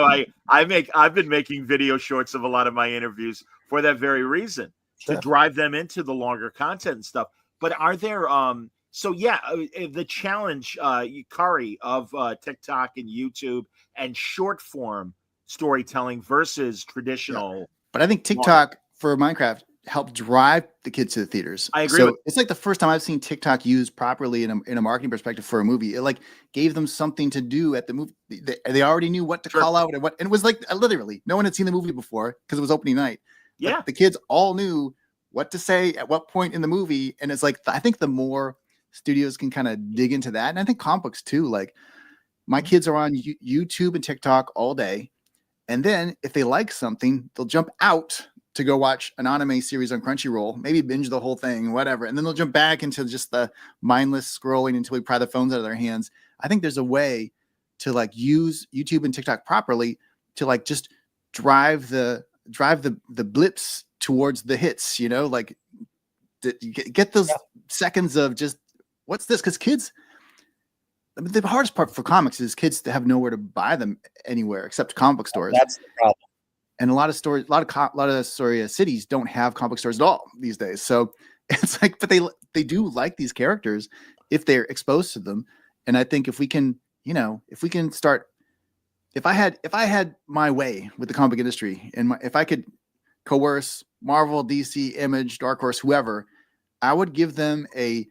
I've been making video shorts of a lot of my interviews for that very reason, to drive them into the longer content and stuff. But are there the challenge, Kaare, of TikTok and YouTube and short form storytelling versus traditional But I think TikTok for Minecraft helped drive the kids to the theaters. I agree. So it's like the first time I've seen TikTok used properly in a marketing perspective for a movie. It like gave them something to do at the movie. They already knew what to call out and it was like literally no one had seen the movie before because it was opening night. Yeah, but the kids all knew what to say at what point in the movie, and it's like I think the more studios can kind of dig into that, and I think comic books too. Like my kids are on YouTube and TikTok all day, and then if they like something, they'll jump out to go watch an anime series on Crunchyroll, maybe binge the whole thing, whatever. And then they'll jump back into just the mindless scrolling until we pry the phones out of their hands. I think there's a way to like use YouTube and TikTok properly to like just drive the blips towards the hits, you know, like get those seconds of just what's this? Because kids, I mean, the hardest part for comics is kids to have nowhere to buy them anywhere except comic book stores. That's the problem. And a lot of stores, cities don't have comic book stores at all these days. So it's like, but they do like these characters if they're exposed to them. And I think if we can, you know, if we can start, if I had my way with the comic book industry, and if I could coerce Marvel, DC, Image, Dark Horse, whoever, I would give them a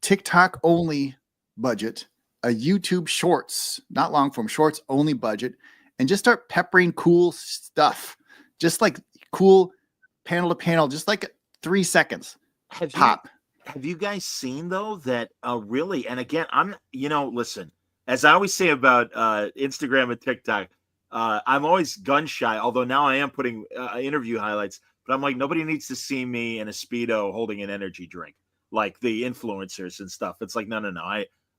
TikTok only budget, a YouTube Shorts, not long form, Shorts only budget. And just start peppering cool stuff, just like cool panel to panel, just like 3 seconds. Have you guys seen though that really? And again, listen, as I always say about Instagram and TikTok, I'm always gun shy. Although now I am putting interview highlights, but I'm like, nobody needs to see me in a Speedo holding an energy drink like the influencers and stuff. It's like, no.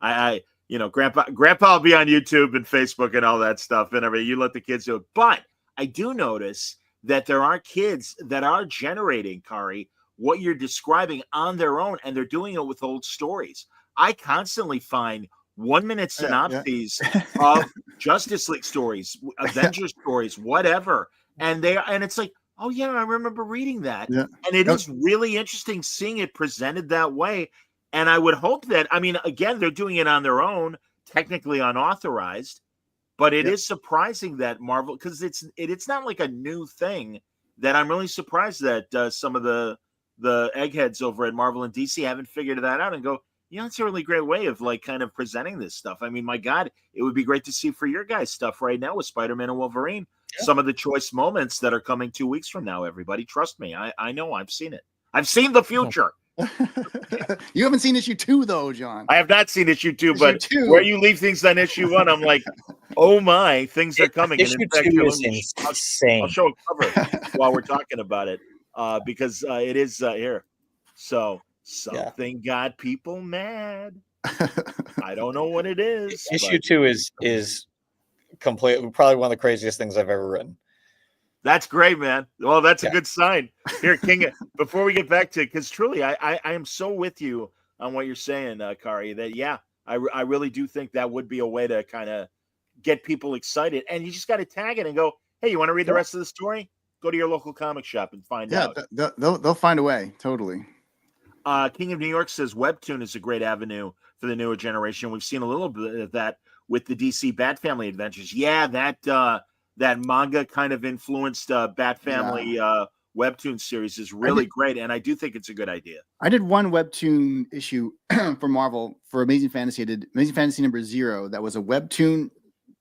I you know, grandpa will be on YouTube and Facebook and all that stuff and everything. You let the kids do it. But I do notice that there are kids that are generating, Kaare, what you're describing on their own, and they're doing it with old stories. I constantly find 1-minute synopses of Justice League stories, Avengers stories, whatever. And it's like, oh yeah, I remember reading that. Yeah. And it is really interesting seeing it presented that way. And I would hope that, I mean, again, they're doing it on their own, technically unauthorized, but it is surprising that Marvel, because it's not like a new thing, that I'm really surprised that some of the eggheads over at Marvel and DC haven't figured that out and go, yeah, it's a really great way of like kind of presenting this stuff. I mean, my God, it would be great to see for your guys' stuff right now with Spider-Man and Wolverine, some of the choice moments that are coming 2 weeks from now, everybody. Trust me, I know, I've seen it. I've seen the future. You haven't seen issue 2 though, John. I have not seen issue 2, but where you leave things on issue 1, I'm like, oh my, things are coming. Issue 2 is insane. I'll show a cover while we're talking about it, because it is here. So something got people mad. I don't know what it is. Issue 2 is completely probably one of the craziest things I've ever written. That's great, man. Well, that's a good sign. Here, King, before we get back to it, because truly, I am so with you on what you're saying, Kaare, that, I really do think that would be a way to kind of get people excited. And you just got to tag it and go, hey, you want to read the rest of the story? Go to your local comic shop and find out. They'll find a way. Totally. King of New York says Webtoon is a great avenue for the newer generation. We've seen a little bit of that with the DC Bat Family Adventures. Yeah, that manga kind of influenced Bat Family Webtoon series is really great, and I do think it's a good idea. I did one Webtoon issue for Marvel for Amazing Fantasy. I did Amazing Fantasy number 0. That was a Webtoon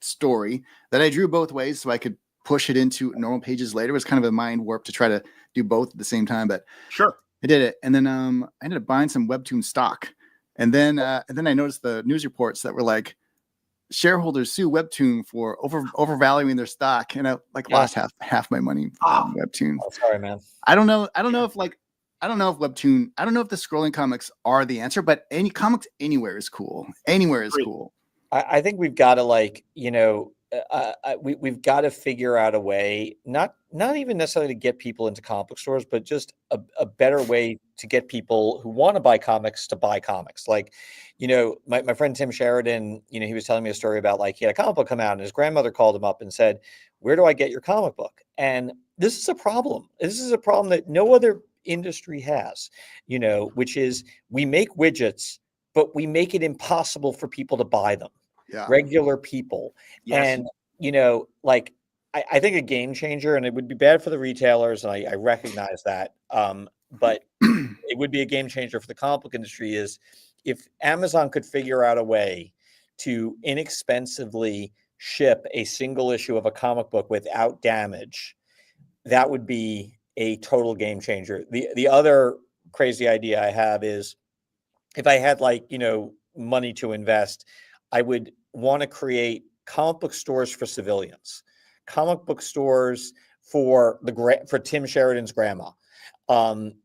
story that I drew both ways so I could push it into normal pages later. It was kind of a mind warp to try to do both at the same time, but sure, I did it. And then I ended up buying some Webtoon stock, and then I noticed the news reports that were like, shareholders sue Webtoon for overvaluing their stock, and I lost half my money on Webtoon. Oh, sorry, man. I don't know if Webtoon, I don't know if the scrolling comics are the answer, but any comics anywhere is cool. Anywhere is cool. I think we've got to we've got to figure out a way, not even necessarily to get people into comic book stores, but just a better way to get people who want to buy comics to buy comics. Like, my friend Tim Sheridan, he was telling me a story about he had a comic book come out and his grandmother called him up and said, where do I get your comic book? And this is a problem. This is a problem that no other industry has, which is we make widgets, but we make it impossible for people to buy them. Regular people. Yes. And, I think a game changer, and it would be bad for the retailers, and I recognize that. But it would be a game changer for the comic book industry is if Amazon could figure out a way to inexpensively ship a single issue of a comic book without damage. That would be a total game changer. The other crazy idea I have is if I had money to invest, I would want to create comic book stores for civilians, comic book stores for for Tim Sheridan's grandma. And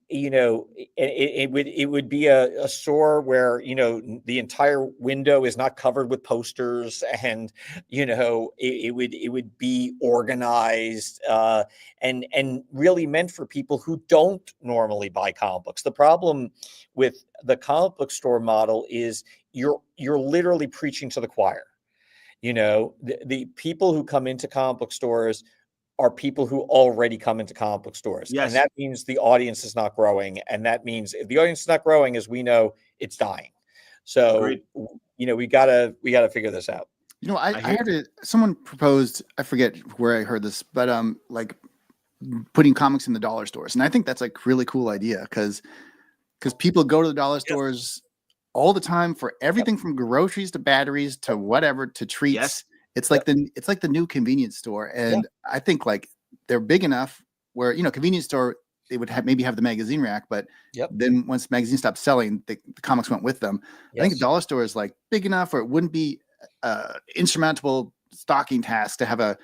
it would be a store where the entire window is not covered with posters, and it would be organized and really meant for people who don't normally buy comic books. The problem with the comic book store model is you're literally preaching to the choir. The people who come into comic book stores are people who already come into comic book stores. Yes. And that means the audience is not growing. And that means if the audience is not growing, as we know, it's dying. So, Agreed. we gotta figure this out. I heard someone proposed, I forget where I heard this, but like putting comics in the dollar stores. And I think that's like really cool idea because people go to the dollar stores all the time for everything from groceries to batteries to whatever to treats. Yes. It's like the new convenience store, and I think like they're big enough where convenience store they would maybe have the magazine rack, but then once magazines stopped selling, the comics went with them. I think a dollar store is like big enough where it wouldn't be insurmountable stocking task to have a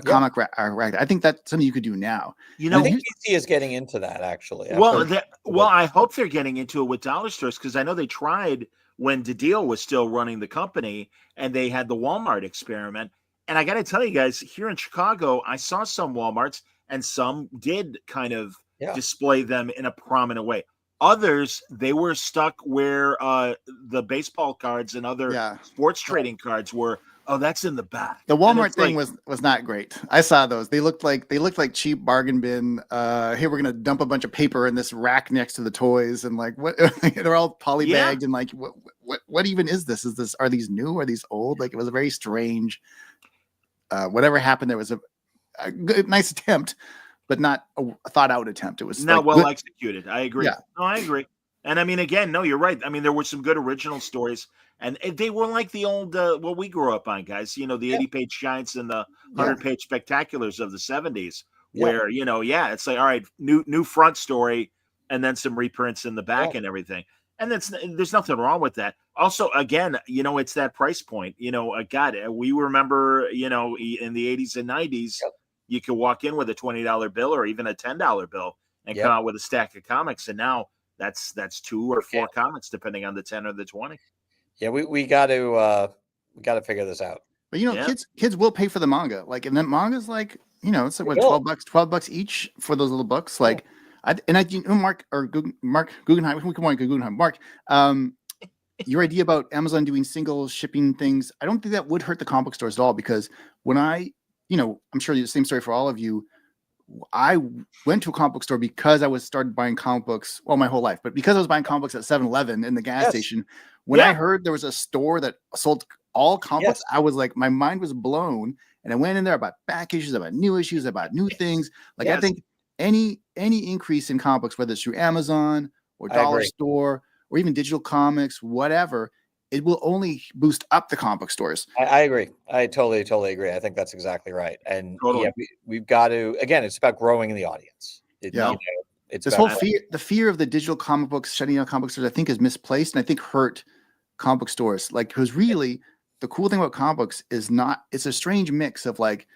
comic rack. I think that's something you could do now. I think DC is getting into that actually. Well, I hope they're getting into it with dollar stores because I know they tried when DeDeal was still running the company and they had the Walmart experiment. And I got to tell you guys, here in Chicago, I saw some Walmarts and some did kind of display them in a prominent way. Others, they were stuck where the baseball cards and other sports trading cards were. Oh, that's in the back. The Walmart thing was not great. I saw those. They looked like cheap bargain bin. Hey, we're gonna dump a bunch of paper in this rack next to the toys, and like what they're all polybagged and like what even is this? Are these new? Are these old? Like it was a very strange. Whatever happened, there was a good, nice attempt, but not a thought out attempt. It was not well executed. I agree. Yeah. No, I agree. And I mean, again, no, you're right. I mean, there were some good original stories, and they were like the old what we grew up on, guys. The 80-page giants and the 100-page spectaculars of the 70s, where it's like, all right, new front story, and then some reprints in the back and everything. And there's nothing wrong with that. Also, again, it's that price point. God, we remember, in the 80s and 90s, you could walk in with a $20 bill or even a $10 bill and come out with a stack of comics, and now that's 2 or 4 comics depending on the 10 or the 20. Yeah, we got to figure this out. But kids will pay for the manga. Like, and then manga's like, it's like what, $12 each for those little books. Like, Mark Guggenheim, we can want Guggenheim. Mark, your idea about Amazon doing single shipping things, I don't think that would hurt the comic book stores at all, because when I'm sure the same story for all of you. I went to a comic book store because I started buying comic books, my whole life, but because I was buying comic books at 7-Eleven in the gas station, when I heard there was a store that sold all comic books, I was like, my mind was blown. And I went in there about back issues, about new issues, about new things. Like, I think any increase in comic books, whether it's through Amazon or dollar store or even digital comics, whatever, it will only boost up the comic book stores. I agree. I totally agree. I think that's exactly right. And we've got to, again, it's about growing in the audience. It's this whole fear of the digital comic books shutting down comic book stores, I think, is misplaced, and I think hurt comic book stores. Like, because really the cool thing about comic books is it's a strange mix of like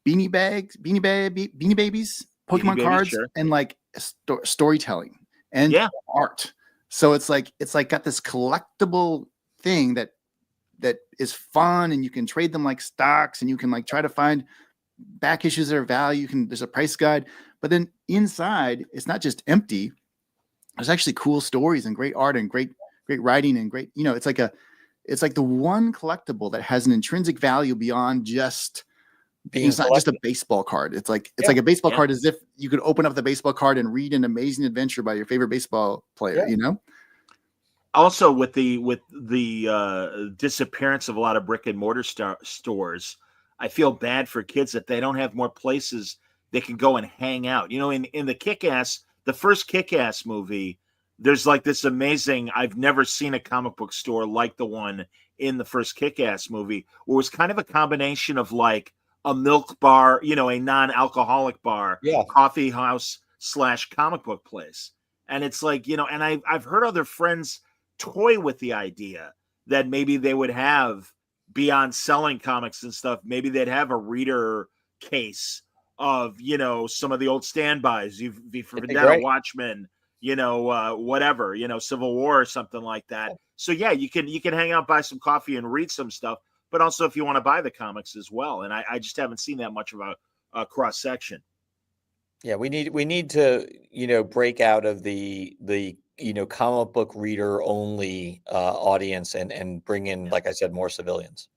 Beanie Babies, Pokemon cards, and like storytelling and art. So it's like got this collectible thing that is fun, and you can trade them like stocks, and you can like try to find back issues that are value. There's a price guide, but then inside it's not just empty. There's actually cool stories and great art and great writing and great, it's like the one collectible that has an intrinsic value beyond just being, it's not just a baseball card. It's like a baseball card, as if you could open up the baseball card and read an amazing adventure by your favorite baseball player, Also, with the disappearance of a lot of brick and mortar stores, I feel bad for kids that they don't have more places they can go and hang out. You know, in the Kick-Ass, the first Kick-Ass movie, there's like this amazing, I've never seen a comic book store like the one in the first Kick-Ass movie, where it was kind of a combination of like a milk bar, you know, a non-alcoholic bar, Yeah. coffee house / comic book place. And it's like, you know, and I've heard other friends toy with the idea that maybe they would have, beyond selling comics and stuff, maybe they'd have a reader case of, you know, some of the old standbys, V for Vendetta, Watchmen, you know, whatever, you know, Civil War or something like that. So yeah, you can hang out, buy some coffee and read some stuff, but also if you want to buy the comics as well. And I just haven't seen that much of a cross section. Yeah, we need to, you know, break out of the you know, comic book reader only audience and bring in, like I said, more civilians.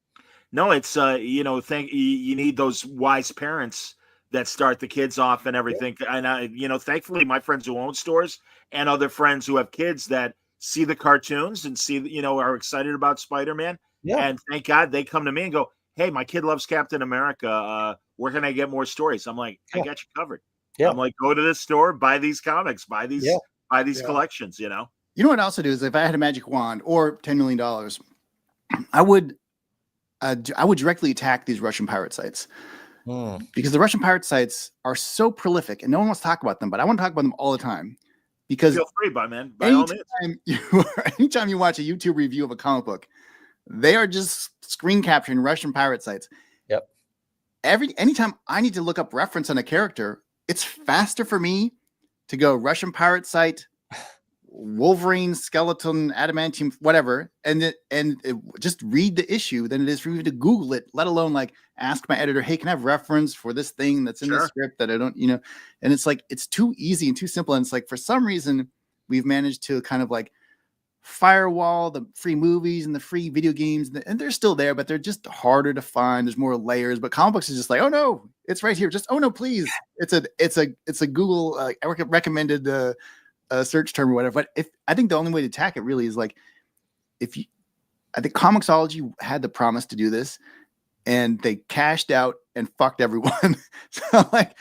No, it's you know, you need those wise parents that start the kids off and everything. And you know, thankfully, my friends who own stores and other friends who have kids that see the cartoons and see, you know, are excited about Spider-Man. Yeah. And thank God they come to me and go, "Hey, my kid loves Captain America. Where can I get more stories?" I'm like, "I got you covered." Yeah. I'm like, "Go to this store, buy these comics, buy these collections." You know. You know what I'd also do is, if I had a magic wand or $10 million, I would directly attack these Russian pirate sites. Because the Russian pirate sites are so prolific and no one wants to talk about them, but I want to talk about them all the time. Because feel free, by all means. Anytime you watch a YouTube review of a comic book, they are just screen capturing Russian pirate sites. Yep. Anytime I need to look up reference on a character, it's faster for me to go Russian pirate site, Wolverine, skeleton, adamantium, whatever, and just read the issue than it is for me to Google it, let alone like ask my editor, "Hey, can I have reference for this thing that's in the script that I don't," you know? And it's like, it's too easy and too simple. And it's like, for some reason, we've managed to kind of like firewall the free movies and the free video games, and they're still there, but they're just harder to find. There's more layers. But comic books is just like, "Oh no, it's right here." Just, "Oh no, please." It's a Google recommended search term or whatever. But I think the only way to attack it really is like, I think Comixology had the promise to do this, and they cashed out and fucked everyone. So I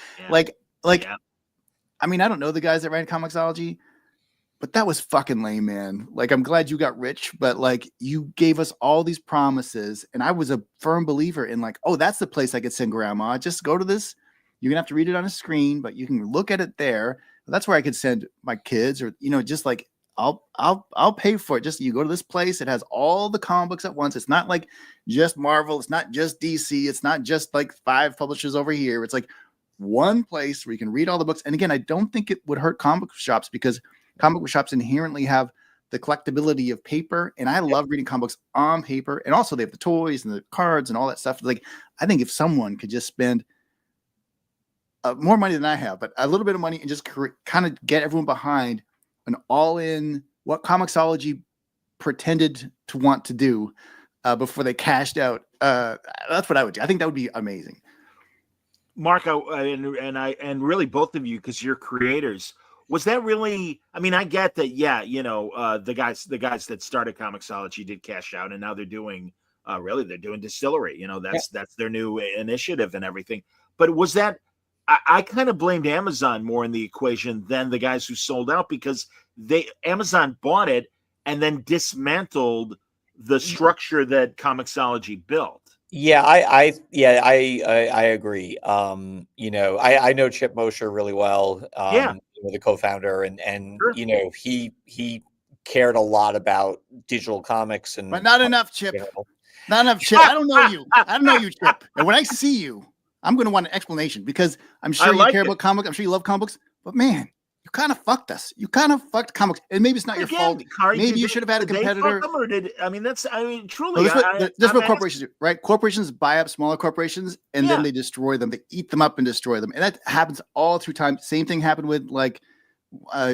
mean, I don't know the guys that ran Comixology, but that was fucking lame, man. Like, I'm glad you got rich, but like, you gave us all these promises, and I was a firm believer in like, oh, that's the place I could send grandma. Just go to this. You're gonna have to read it on a screen, but you can look at it there. That's where I could send my kids, or, you know, just like, I'll pay for it. Just, you go to this place. It has all the comic books at once. It's not like just Marvel. It's not just DC. It's not just like 5 publishers over here. It's like one place where you can read all the books. And again, I don't think it would hurt comic book shops, because comic book shops inherently have the collectability of paper. And I love reading comic books on paper. And also they have the toys and the cards and all that stuff. Like, I think if someone could just spend more money than I have, but a little bit of money, and just kind of get everyone behind an all-in, what Comixology pretended to want to do before they cashed out. That's what I would do. I think that would be amazing. Mark, and really both of you, because you're creators, was that really? I mean, I get that. Yeah, you know, the guys that started Comixology did cash out, and now they're doing they're doing Distillery. You know, that's their new initiative and everything. But was that? I kind of blamed Amazon more in the equation than the guys who sold out, because Amazon bought it and then dismantled the structure that Comixology built. Yeah, I agree. You know, I know Chip Mosher really well. You know, the co-founder, and you know, he cared a lot about digital comics, but not enough, Chip. Not enough, Chip. I don't know you. I don't know you, Chip. And when I see you, I'm going to want an explanation, because I'm sure you care about comics. I'm sure you love comics, but man, you kind of fucked us. You kind of fucked comics, and maybe it's not your fault. Maybe you should have had a competitor. Truly, that's what corporations do, right? Corporations buy up smaller corporations, and then they destroy them. They eat them up and destroy them, and that happens all through time. Same thing happened with like,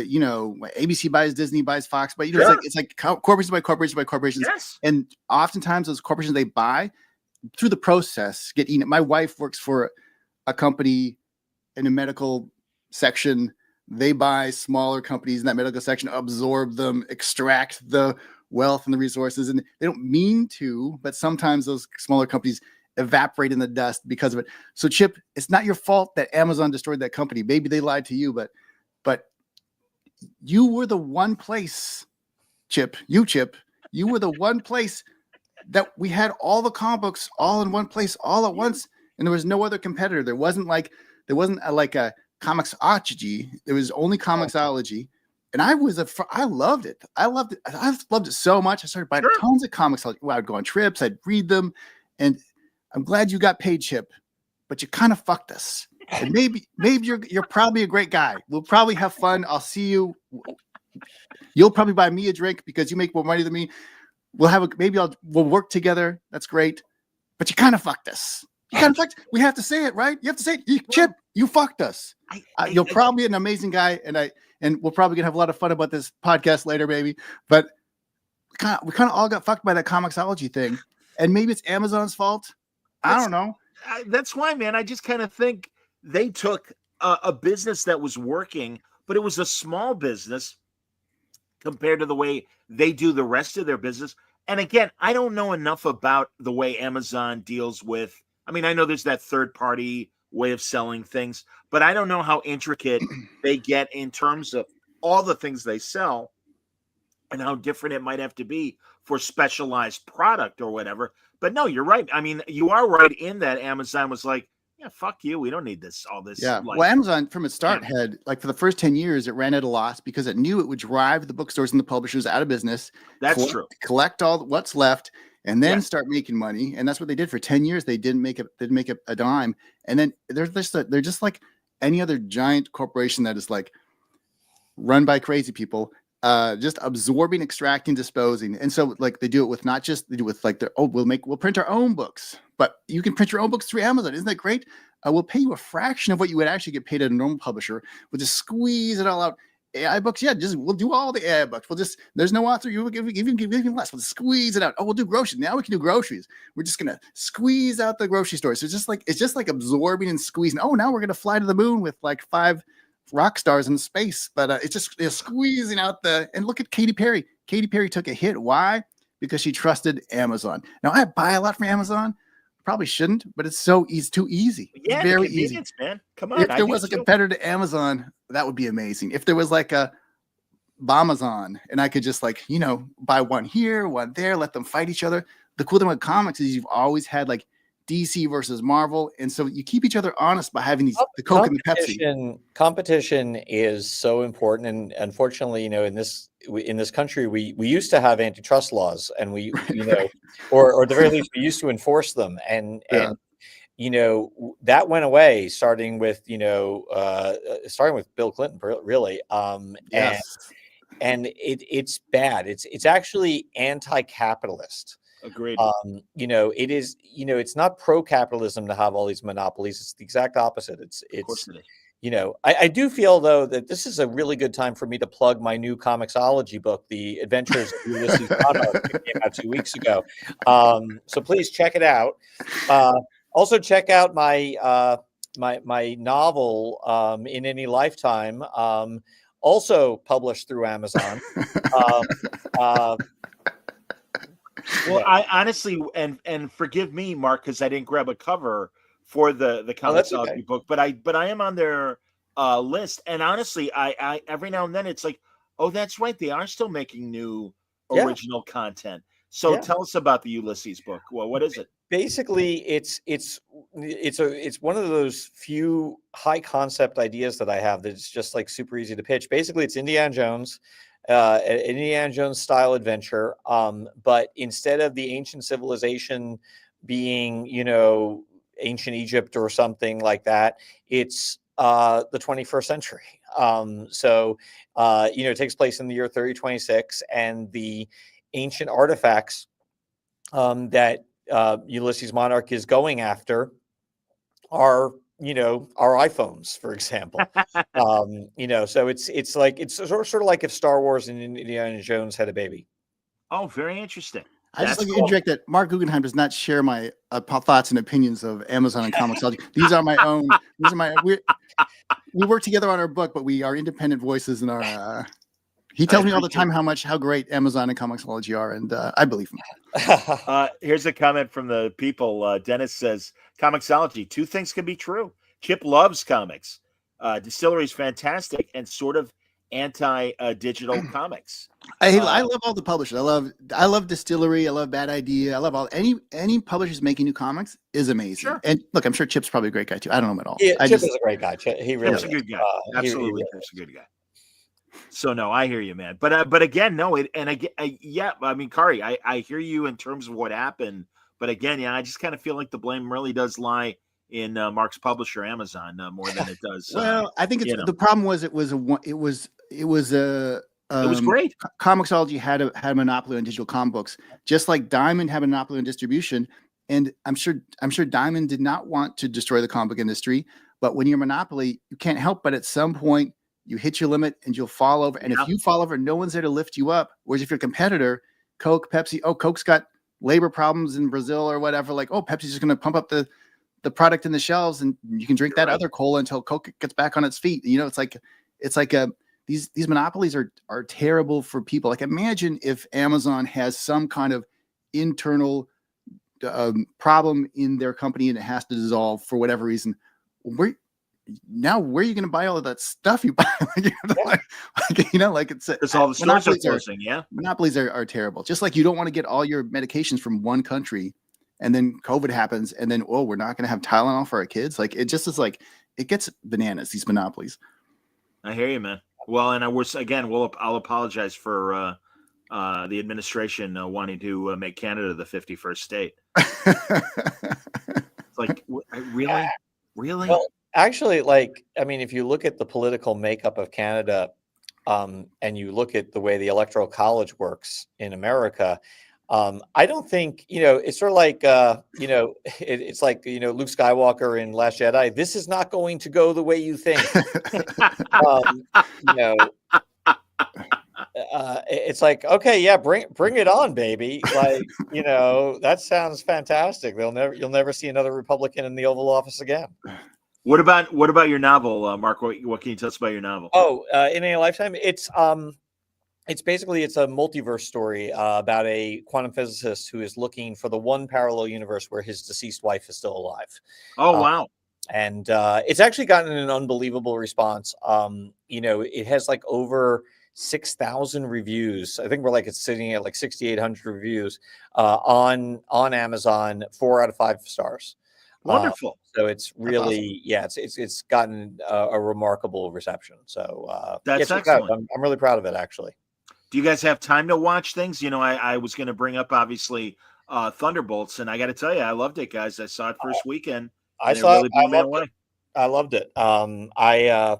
you know, ABC buys Disney, buys Fox, but you know, it's like corporations by corporations by corporations, and oftentimes those corporations they buy, through the process, get eaten. My wife works for a company in a medical section. They buy smaller companies in that medical section, absorb them, extract the wealth and the resources. And they don't mean to, but sometimes those smaller companies evaporate in the dust because of it. So Chip, it's not your fault that Amazon destroyed that company. Maybe they lied to you, but you were the one place, Chip, you were the one place that we had all the comic books all in one place, all at once. And there was no other competitor. There wasn't like a Comixology. There was only Comixology. And I loved it. I loved it so much. I started buying tons of comics. I'd go on trips, I'd read them. And I'm glad you got paid, Chip, but you kind of fucked us. And maybe you're probably a great guy. We'll probably have fun. I'll see you. You'll probably buy me a drink because you make more money than me. We'll work together. That's great. But you kind of fucked us. We have to say it, right? You have to say it. Chip, you fucked us. You're probably an amazing guy, and we're probably gonna have a lot of fun about this podcast later, maybe. But we kind of all got fucked by that Comixology thing, and maybe it's Amazon's fault. I don't know. That's why, man. I just kind of think they took a business that was working, but it was a small business compared to the way they do the rest of their business. And again, I don't know enough about the way Amazon deals with. I mean, I know there's that third party way of selling things, but I don't know how intricate they get in terms of all the things they sell and how different it might have to be for specialized product or whatever. But no, you're right. I mean, you are right in that Amazon was like, yeah, fuck you. We don't need all this. Yeah. Well, Amazon from its start had, like, for the first 10 years, it ran at a loss because it knew it would drive the bookstores and the publishers out of business. That's true. Collect all what's left and then start making money. And that's what they did for 10 years. They didn't make a dime. And then they're just like any other giant corporation that is like run by crazy people, just absorbing, extracting, disposing. And so like they do it with we'll print our own books, but you can print your own books through Amazon. Isn't that great? We'll pay you a fraction of what you would actually get paid at a normal publisher. We'll just squeeze it all out. AI books, we'll do all the AI books. There's no author, you will give less. We'll squeeze it out. Oh, we'll do groceries. Now we can do groceries. We're just gonna squeeze out the grocery store. So it's just like absorbing and squeezing. Oh, now we're gonna fly to the moon with like 5 rock stars in space. But it's just squeezing out and look at Katy Perry. Katy Perry took a hit. Why? Because she trusted Amazon. Now I buy a lot from Amazon. Probably shouldn't, but it's too easy. Yeah, very easy, man. Come on. If there was a competitor to Amazon, that would be amazing. If there was like a Bomazon and I could just buy one here, one there, let them fight each other. The cool thing with comics is you've always had like DC versus Marvel, and so you keep each other honest by having the Coke and the Pepsi. Competition is so important, and unfortunately, in this country, we used to have antitrust laws, and we or at the very least, we used to enforce them, and that went away starting with Bill Clinton, really, Yes. and it's bad. It's actually anti-capitalist. Agreed. It is, it's not pro-capitalism to have all these monopolies. It's the exact opposite. It's I do feel though that this is a really good time for me to plug my new Comixology book, The Adventures of Ulysses Monarch, that came out 2 weeks ago. So please check it out. Also check out my my novel, In Any Lifetime, also published through Amazon. Well, I honestly, and forgive me, Mark, because I didn't grab a cover for the Comixology book, but I am on their list. And honestly, I every now and then it's like, oh, that's right, they are still making new original content. So tell us about the Ulysses book. Well, what is it? Basically, it's one of those few high concept ideas that I have that's just like super easy to pitch. Basically, it's Indiana Jones. An Indiana Jones style adventure, but instead of the ancient civilization being, ancient Egypt or something like that, it's the 21st century. It takes place in the year 3026, and the ancient artifacts that Ulysses Monarch is going after are our iPhones, for example. So it's sort of like if Star Wars and Indiana Jones had a baby. Oh, very interesting. I just like to interject that Marc Guggenheim does not share my thoughts and opinions of Amazon and Comixology. These are my own. We work together on our book, but we are independent voices in our. He tells me all the time how great Amazon and Comixology are, and I believe him. Here's a comment from the people. Dennis says, Comixology, two things can be true. Chip loves comics. Distillery is fantastic and sort of anti-digital comics. I love all the publishers. I love Distillery. I love Bad Idea. I love all any publishers making new comics is amazing. Sure. And look, I'm sure Chip's probably a great guy too. I don't know him at all. Yeah, Chip is a great guy. He really Chip's a good guy. Absolutely, Chip's a good guy. So no, I hear you, man. But again, no, yeah. I mean, Kaare, I hear you in terms of what happened. But again, yeah, I just kind of feel like the blame really does lie in Mark's publisher, Amazon, more than it does. Well, I think the problem was it was great. Comixology had a monopoly on digital comic books, just like Diamond had a monopoly on distribution. And I'm sure Diamond did not want to destroy the comic book industry. But when you're a monopoly, you can't help but at some point you hit your limit and you'll fall over. And if you fall over, no one's there to lift you up. Whereas if you're a competitor, Coke, Pepsi, Coke's got labor problems in Brazil or whatever. Like, Pepsi's just going to pump up the product in the shelves, and you can drink that other cola until Coke gets back on its feet. It's like these monopolies are terrible for people. Like, imagine if Amazon has some kind of internal problem in their company and it has to dissolve for whatever reason. Where are you going to buy all of that stuff you buy? It's all the stores are closing. Yeah, monopolies are terrible. Just like you don't want to get all your medications from one country, and then COVID happens, and then we're not going to have Tylenol for our kids. Like, it just is like it gets bananas. These monopolies. I hear you, man. Well, and I'll apologize for the administration wanting to make Canada the 51st state. It's like, really? Well, actually, if you look at the political makeup of Canada, and you look at the way the Electoral College works in America, I don't think, it's sort of like, it's like, Luke Skywalker in Last Jedi. This is not going to go the way you think. It's like, okay, yeah, bring it on, baby. Like, that sounds fantastic. You'll never see another Republican in the Oval Office again. What about your novel, Mark? What can you tell us about your novel? In a Lifetime, it's basically a multiverse story about a quantum physicist who is looking for the one parallel universe where his deceased wife is still alive. Oh, wow. And it's actually gotten an unbelievable response. It has like over 6,000 reviews. I think it's sitting at like 6,800 reviews on Amazon, 4 out of 5 stars. Wonderful. So it's really, awesome. It's gotten a remarkable reception. So that's excellent. I'm really proud of it, actually. Do you guys have time to watch things? I was going to bring up, obviously, Thunderbolts, and I got to tell you, I loved it, guys. I saw it first weekend. I loved it. I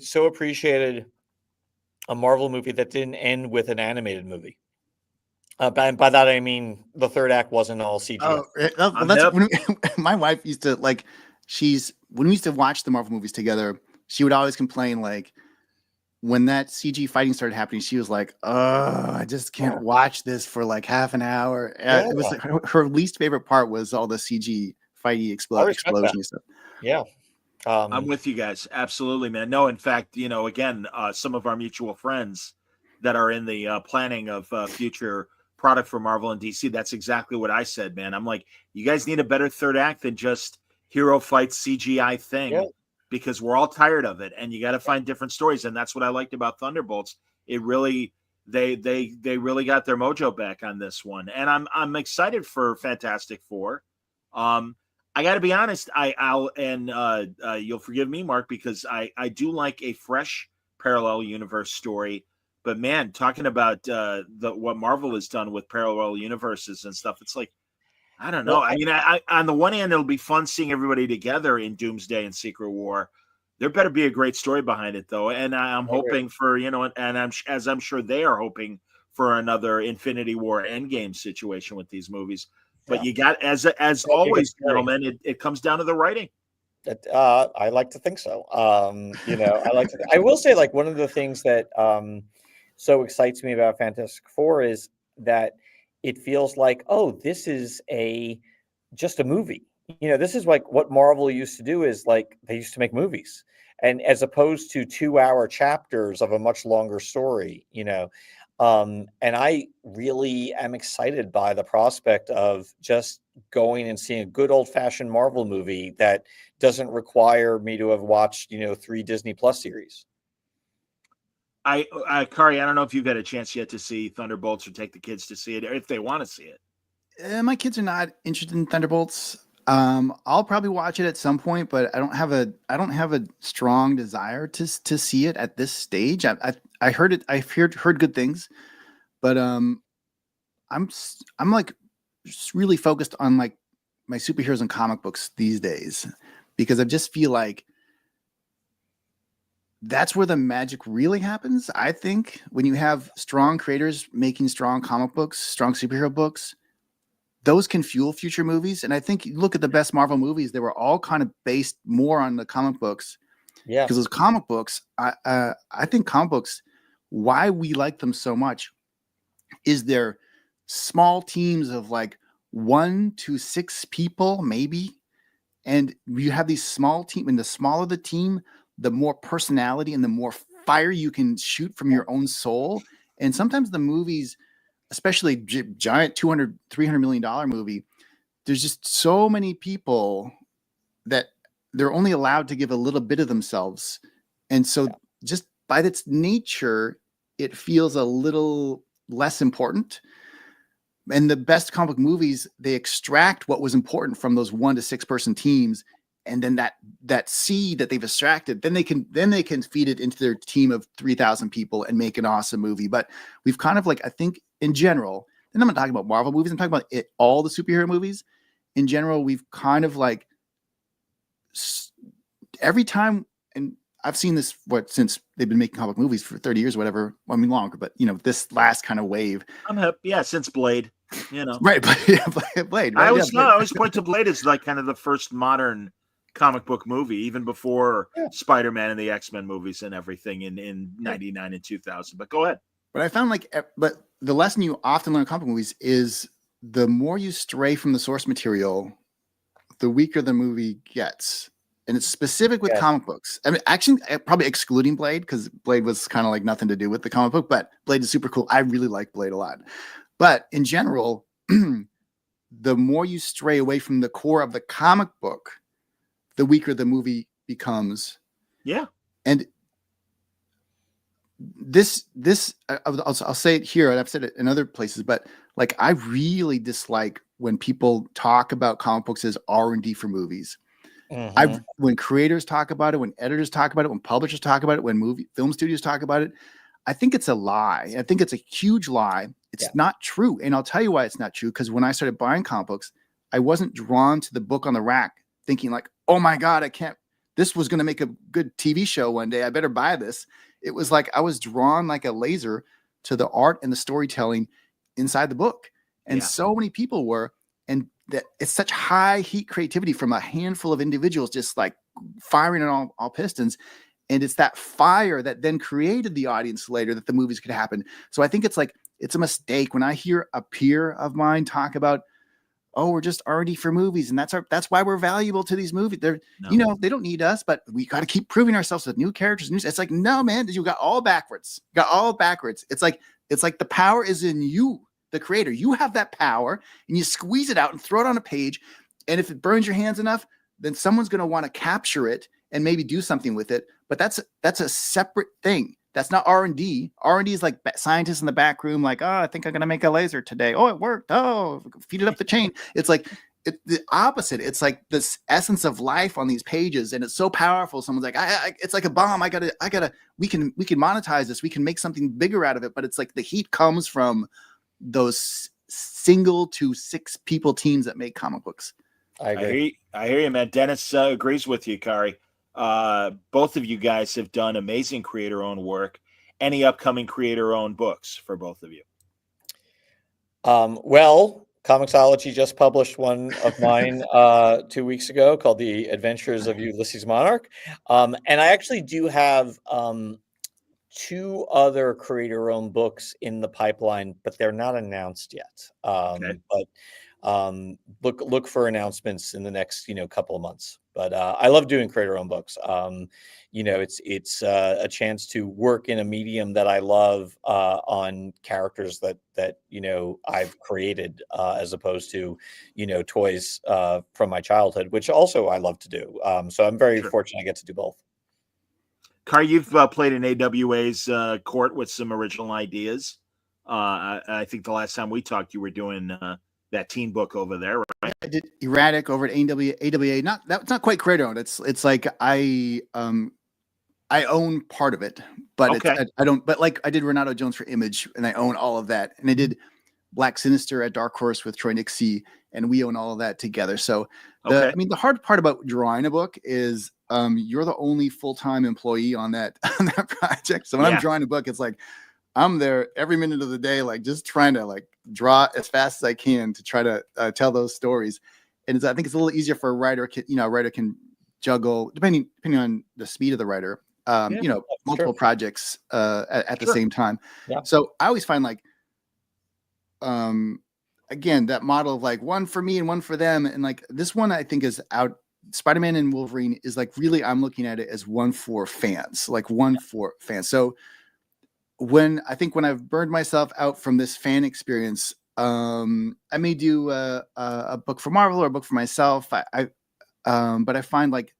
so appreciated a Marvel movie that didn't end with an animated movie. By that I mean the third act wasn't all CGI. When my wife used to when we used to watch the Marvel movies together, she would always complain when that CG fighting started happening, she was like, "Oh, I just can't watch this for like half an hour." It was like her least favorite part was all the CG fighty explosion stuff. Yeah. I'm with you guys. Absolutely, man. No, in fact, again, some of our mutual friends that are in the planning of future product for Marvel and DC, that's exactly what I said, man. I'm like, you guys need a better third act than just hero fight CGI thing, because we're all tired of it, and you got to find different stories. And that's what I liked about Thunderbolts. It really, they really got their mojo back on this one, and I'm excited for Fantastic Four. I got to be honest, you'll forgive me, Mark, because I do like a fresh parallel universe story. But man, talking about what Marvel has done with parallel universes and stuff, it's like, I don't know. I on the one hand, it'll be fun seeing everybody together in Doomsday and Secret War. There better be a great story behind it, though. And I'm hoping for, and I'm sure they are hoping for another Infinity War Endgame situation with these movies. But you got, as always, gentlemen, it comes down to the writing. I like to think so. I will say, one of the things that so excites me about Fantastic Four is that it feels like, this is just a movie. This is like what Marvel used to do, is they used to make movies. and as opposed to 2-hour chapters of a much longer story, and I really am excited by the prospect of just going and seeing a good old fashioned Marvel movie that doesn't require me to have watched, 3 Disney Plus series. Kari, I don't know if you've had a chance yet to see Thunderbolts or take the kids to see it, or if they want to see it. My kids are not interested in Thunderbolts. I'll probably watch it at some point, but I don't have a strong desire to see it at this stage. I heard it. I've heard good things, but I'm like just really focused on like my superheroes and comic books these days, because I just feel like that's where the magic really happens. I think when you have strong creators making strong comic books, strong superhero books, those can fuel future movies. And I think you look at the best Marvel movies, they were all kind of based more on the comic books. Yeah. Because those comic books, I think comic books, why we like them so much is they're small teams of like 1 to 6 people, maybe. And you have these small team, and the smaller the team, the more personality and the more fire you can shoot from your own soul. And sometimes the movies, especially giant $200-300 million movie, there's just so many people that they're only allowed to give a little bit of themselves. And so just by its nature, it feels a little less important. And the best comic book movies, they extract what was important from those 1 to 6 person teams. And then that seed that they've extracted, then they can feed it into their team of 3,000 people and make an awesome movie. But we've kind of like, I think in general, and I'm not talking about Marvel movies, I'm talking about all the superhero movies. In general, we've kind of like every time, and I've seen this since they've been making comic movies for 30 years, or whatever. Well, I mean longer, but this last kind of wave. Since Blade, right? But yeah, Blade. Right? I always point to Blade as like kind of the first modern comic book movie, even before Spider-Man and the X-Men movies and everything in 99 and 2000. But go ahead. But I found but the lesson you often learn in comic book movies is the more you stray from the source material, the weaker the movie gets. And it's specific with comic books. I mean, actually, probably excluding Blade, because Blade was kind of like nothing to do with the comic book, but Blade is super cool. I really like Blade a lot. But in general, the more you stray away from the core of the comic book, the weaker the movie becomes. Yeah. And I'll say it here, and I've said it in other places, but like I really dislike when people talk about comic books as R&D for movies. Mm-hmm. When creators talk about it, when editors talk about it, when publishers talk about it, when film studios talk about it, I think it's a lie. I think it's a huge lie. It's not true. And I'll tell you why it's not true. Because when I started buying comic books, I wasn't drawn to the book on the rack thinking like, oh my God, this was going to make a good TV show one day. I better buy this. It was like I was drawn like a laser to the art and the storytelling inside the book. And so many people were. And that it's such high heat creativity from a handful of individuals just like firing on all pistons. And it's that fire that then created the audience later that the movies could happen. So I think it's a mistake when I hear a peer of mine talk about, oh, we're just R&D for movies, and that's why we're valuable to these movies. They don't need us, but we got to keep proving ourselves with new characters. It's like, no, man, you got all backwards. It's like the power is in you, the creator. You have that power, and you squeeze it out and throw it on a page. And if it burns your hands enough, then someone's going to want to capture it and maybe do something with it. But that's a separate thing. That's not R&D. R&D is like scientists in the back room, like, oh, I think I'm going to make a laser today. Oh, it worked. Oh, feed it up the chain. It's like the opposite. It's like this essence of life on these pages, and it's so powerful. Someone's like, it's like a bomb. We can monetize this. We can make something bigger out of it. But it's like the heat comes from those single to 6 people teams that make comic books. I agree. I hear you, man. Dennis agrees with you, Kari. Both of you guys have done amazing creator-owned work. Any upcoming creator-owned books for both of you? Well, Comixology just published one of mine 2 weeks ago called The Adventures of Ulysses Monarch. And I actually do have 2 other creator-owned books in the pipeline, but they're not announced yet. But look for announcements in the next couple of months. But I love doing creator-owned books. It's a chance to work in a medium that I love on characters that I've created as opposed to toys from my childhood, which also I love to do. So I'm very fortunate I get to do both. Kaare, you've played in AWA's court with some original ideas. I think the last time we talked, you were doing that teen book over there, right? I did Erratic over at AWA. That's not quite creator owned. It's like I own part of it, but I don't. But like I did Renato Jones for Image, and I own all of that. And I did Black Sinister at Dark Horse with Troy Nixie, and we own all of that together. So the hard part about drawing a book is you're the only full-time employee on that project. So when I'm drawing a book, it's like I'm there every minute of the day, like just trying to like draw as fast as I can to try to tell those stories. And I think it's a little easier for a writer. A writer can juggle depending on the speed of the writer. Multiple projects at the same time. Yeah. So I always find like, again, that model of like one for me and one for them. And like this one, I think is out. Spider-Man and Wolverine is like, really, I'm looking at it as one for fans, like one for fans. So when I've burned myself out from this fan experience, I may do a book for Marvel or a book for myself. But I find like,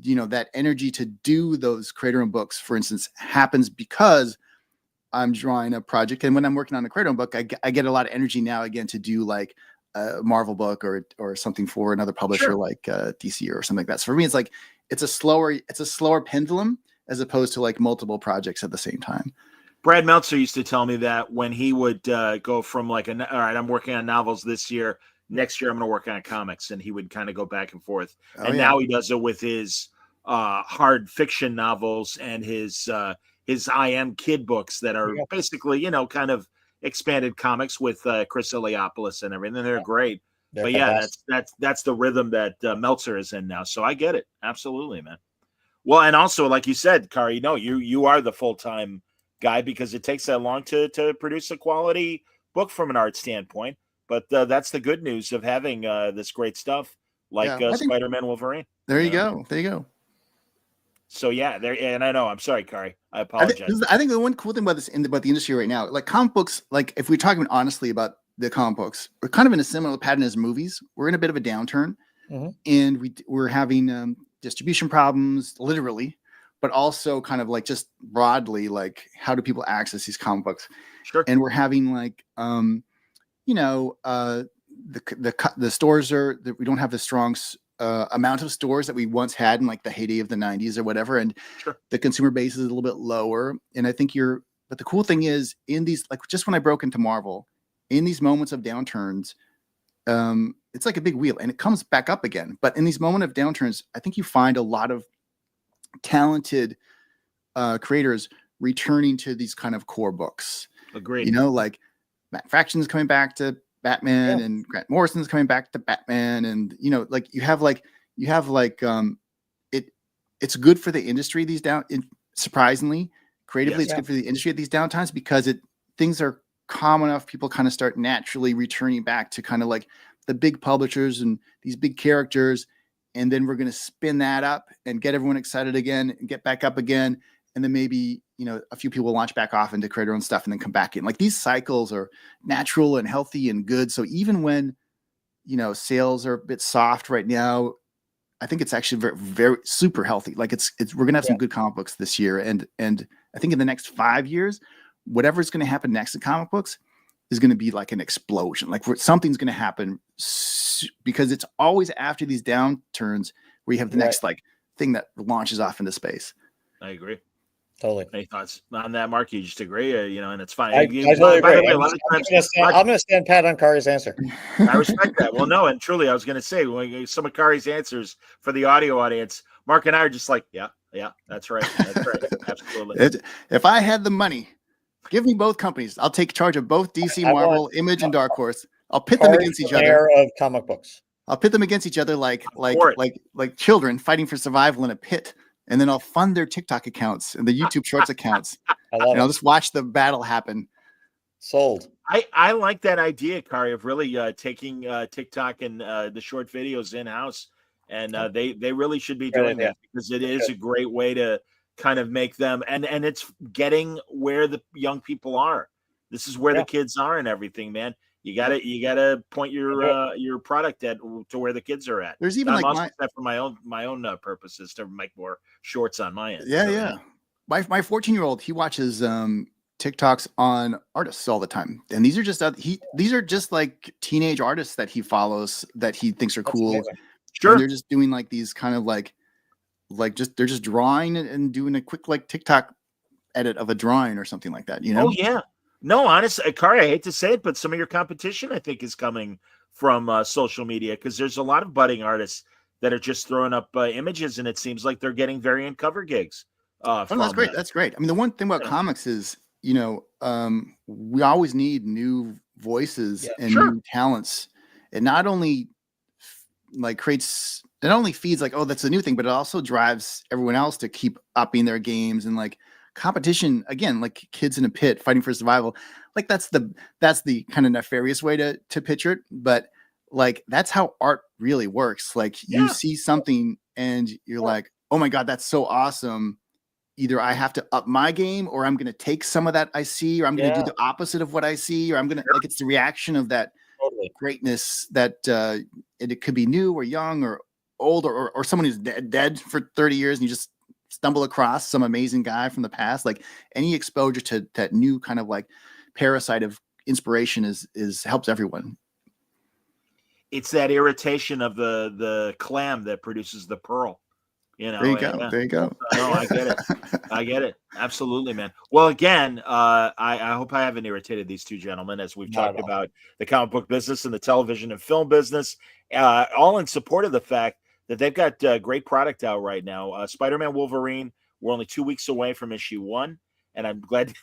that energy to do those creator-owned books, for instance, happens because I'm drawing a project. And when I'm working on a creator-owned book, I get a lot of energy now again to do like a Marvel book or something for another publisher like DC or something like that. So for me, it's like, it's a slower pendulum as opposed to like multiple projects at the same time. Brad Meltzer used to tell me that when he would go from like, all right, I'm working on novels this year. Next year, I'm going to work on comics, and he would kind of go back and forth. Now he does it with his hard fiction novels and his I Am Kid books that are basically, kind of expanded comics with Chris Eliopoulos and everything. They're great. They're fantastic. That's the rhythm that Meltzer is in now. So I get it. Absolutely, man. Well, and also, like you said, Kaare, you are the full-time guy because it takes that long to produce a quality book from an art standpoint. But that's the good news of having this great stuff like Spider-Man Wolverine. There you go. There you go. So and I know, I'm sorry, Kaare. I apologize. I think the one cool thing about the industry right now, like comic books, like if we're talking honestly about the comic books, we're kind of in a similar pattern as movies. We're in a bit of a downturn, and we're having distribution problems, literally, but also kind of like just broadly, like how do people access these comic books? Sure. And we're having like, the stores we don't have the strong amount of stores that we once had in like the heyday of the 90s or whatever. And the consumer base is a little bit lower. And I think but the cool thing is in these, like just when I broke into Marvel, in these moments of downturns, it's like a big wheel and it comes back up again. But in these moments of downturns, I think you find a lot of talented creators returning to these kind of core books. Agreed. Like Matt Fraction's coming back to Batman and Grant Morrison's coming back to Batman. And, like you have it's good for the industry surprisingly, creatively, it's good for the industry at these downtimes because things are calm enough. People kind of start naturally returning back to kind of like the big publishers and these big characters. And then we're going to spin that up and get everyone excited again and get back up again. And then maybe, a few people will launch back off into create their own stuff and then come back in. Like these cycles are natural and healthy and good. So even when, sales are a bit soft right now, I think it's actually very, very super healthy. Like we're going to have some good comic books this year. And I think in the next 5 years, whatever's going to happen next in comic books is going to be like an explosion. Like something's going to happen because it's always after these downturns where you have the next like thing that launches off into space. I agree. Totally. Any thoughts on that, Mark? You just agree, and it's fine. I totally agree. I'm going to stand pat on Kaare's answer. I respect that. Well, no, and truly, I was going to say some of Kaare's answers for the audio audience. Mark and I are just like, yeah, that's right, absolutely. If I had the money, give me both companies. I'll take charge of both DC, Marvel, Image, and Dark Horse. I'll pit them against each other. Of comic books. I'll pit them against each other like children fighting for survival in a pit. And then I'll fund their TikTok accounts and the YouTube Shorts accounts. I'll just watch the battle happen. Sold. I like that idea, Kari, of really taking TikTok and the short videos in house, and they really should be doing that because it is a great way to kind of make them and it's getting where the young people are. This is where the kids are and everything, man. You gotta point your product at to where the kids are at. There's even I'm like also set for my own purposes to make more shorts on my end. Yeah, So, yeah. My 14-year-old, he watches TikToks on artists all the time, and these are just like teenage artists that he follows that he thinks are cool. amazing. Sure. And they're just doing like these kind of like they're just drawing and doing a quick like TikTok edit of a drawing or something like that. You know? Oh yeah. No, honestly, Kari, I hate to say it, but some of your competition, I think, is coming from social media because there's a lot of budding artists that are just throwing up images, and it seems like they're getting variant cover gigs. Oh, that's great. That's great. I mean, the one thing about comics is, we always need new voices and new talents. It not only it only feeds like, oh, that's a new thing, but it also drives everyone else to keep upping their games and like competition again, like kids in a pit fighting for survival. Like that's the kind of nefarious way to picture it, but like that's how art really works. Like you see something and you're like, oh my God, that's so awesome. Either I have to up my game or I'm going to take some of that I see, or I'm going to do the opposite of what I see, or I'm going to like, it's the reaction of that greatness that it could be new or young or old or someone who's dead for 30 years and you just stumble across some amazing guy from the past. Like any exposure to that new kind of like parasite of inspiration is helps everyone. It's that irritation of the clam that produces the pearl. There you go. There you go. No, I get it. I get it. Absolutely, man. Well, again, I hope I haven't irritated these two gentlemen as we've talked about the comic book business and the television and film business, all in support of the fact that they've got great product out right now. Spider-Man Wolverine, we're only 2 weeks away from issue 1, and I'm glad to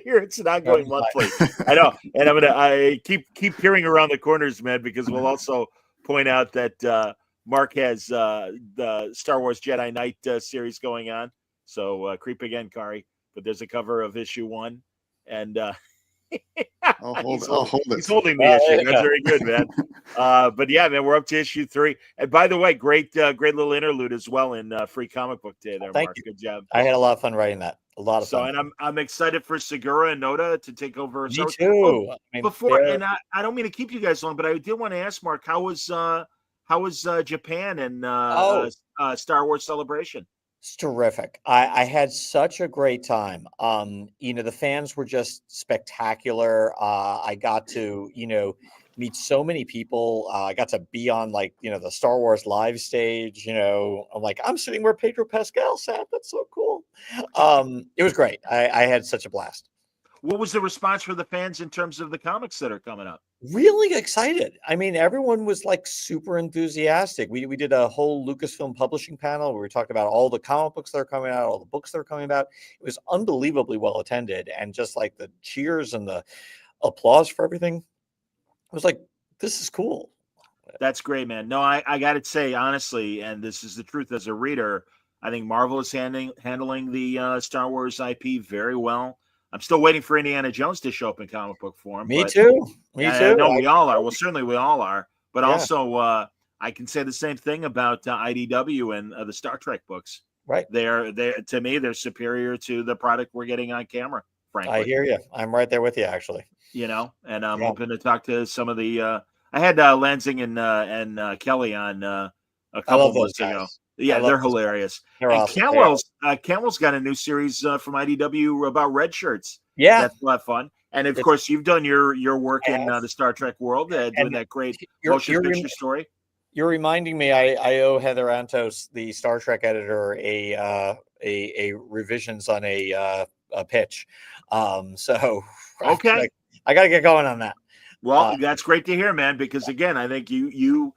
hear it's an ongoing monthly. I know, and I keep peering around the corners, man, because we'll also point out that Mark has the Star Wars Jedi Knight series going on. So creep again, Kari. But there's a cover of issue 1, and I'll hold it. He's holding the issue. That's very good, man. But yeah, man, we're up to issue 3. And by the way, great little interlude as well in Free Comic Book Day there, Thank Mark. you. Good job. I had a lot of fun writing that. A lot of fun. And I'm excited for Segura and Noda to take over. Me too. And I don't mean to keep you guys long, but I did want to ask Mark, how was Japan and Star Wars Celebration? It's terrific. I had such a great time. The fans were just spectacular. I got to, meet so many people. I got to be on the Star Wars live stage. I'm like, I'm sitting where Pedro Pascal sat. That's so cool. It was great. I had such a blast. What was the response for the fans in terms of the comics that are coming up? Really excited. I mean, everyone was like super enthusiastic. We did a whole Lucasfilm publishing panel where we talked about all the comic books that are coming out, all the books that are coming out. It was unbelievably well attended, and just like the cheers and the applause for everything. I was like, this is cool. That's great, man. No, I got to say, honestly, and this is the truth as a reader, I think Marvel is handling the Star Wars IP very well. I'm still waiting for Indiana Jones to show up in comic book form. Me too. No, we all are. Well, certainly we all are. But also, I can say the same thing about IDW and the Star Trek books. Right. They're to me, they're superior to the product we're getting on camera. Frankly, I hear you. I'm right there with you, actually. And I'm hoping to talk to some of the. I had Lansing and Kelly on a couple of months ago. Yeah, they're hilarious. They're awesome. Camwell's got a new series from IDW about red shirts. Yeah, that's a lot of fun. And of course, you've done your work in the Star Trek world, doing that great motion picture story. You're reminding me. I owe Heather Antos, the Star Trek editor, a revisions on a pitch. So okay, I got to get going on that. Well, that's great to hear, man. Because again, I think you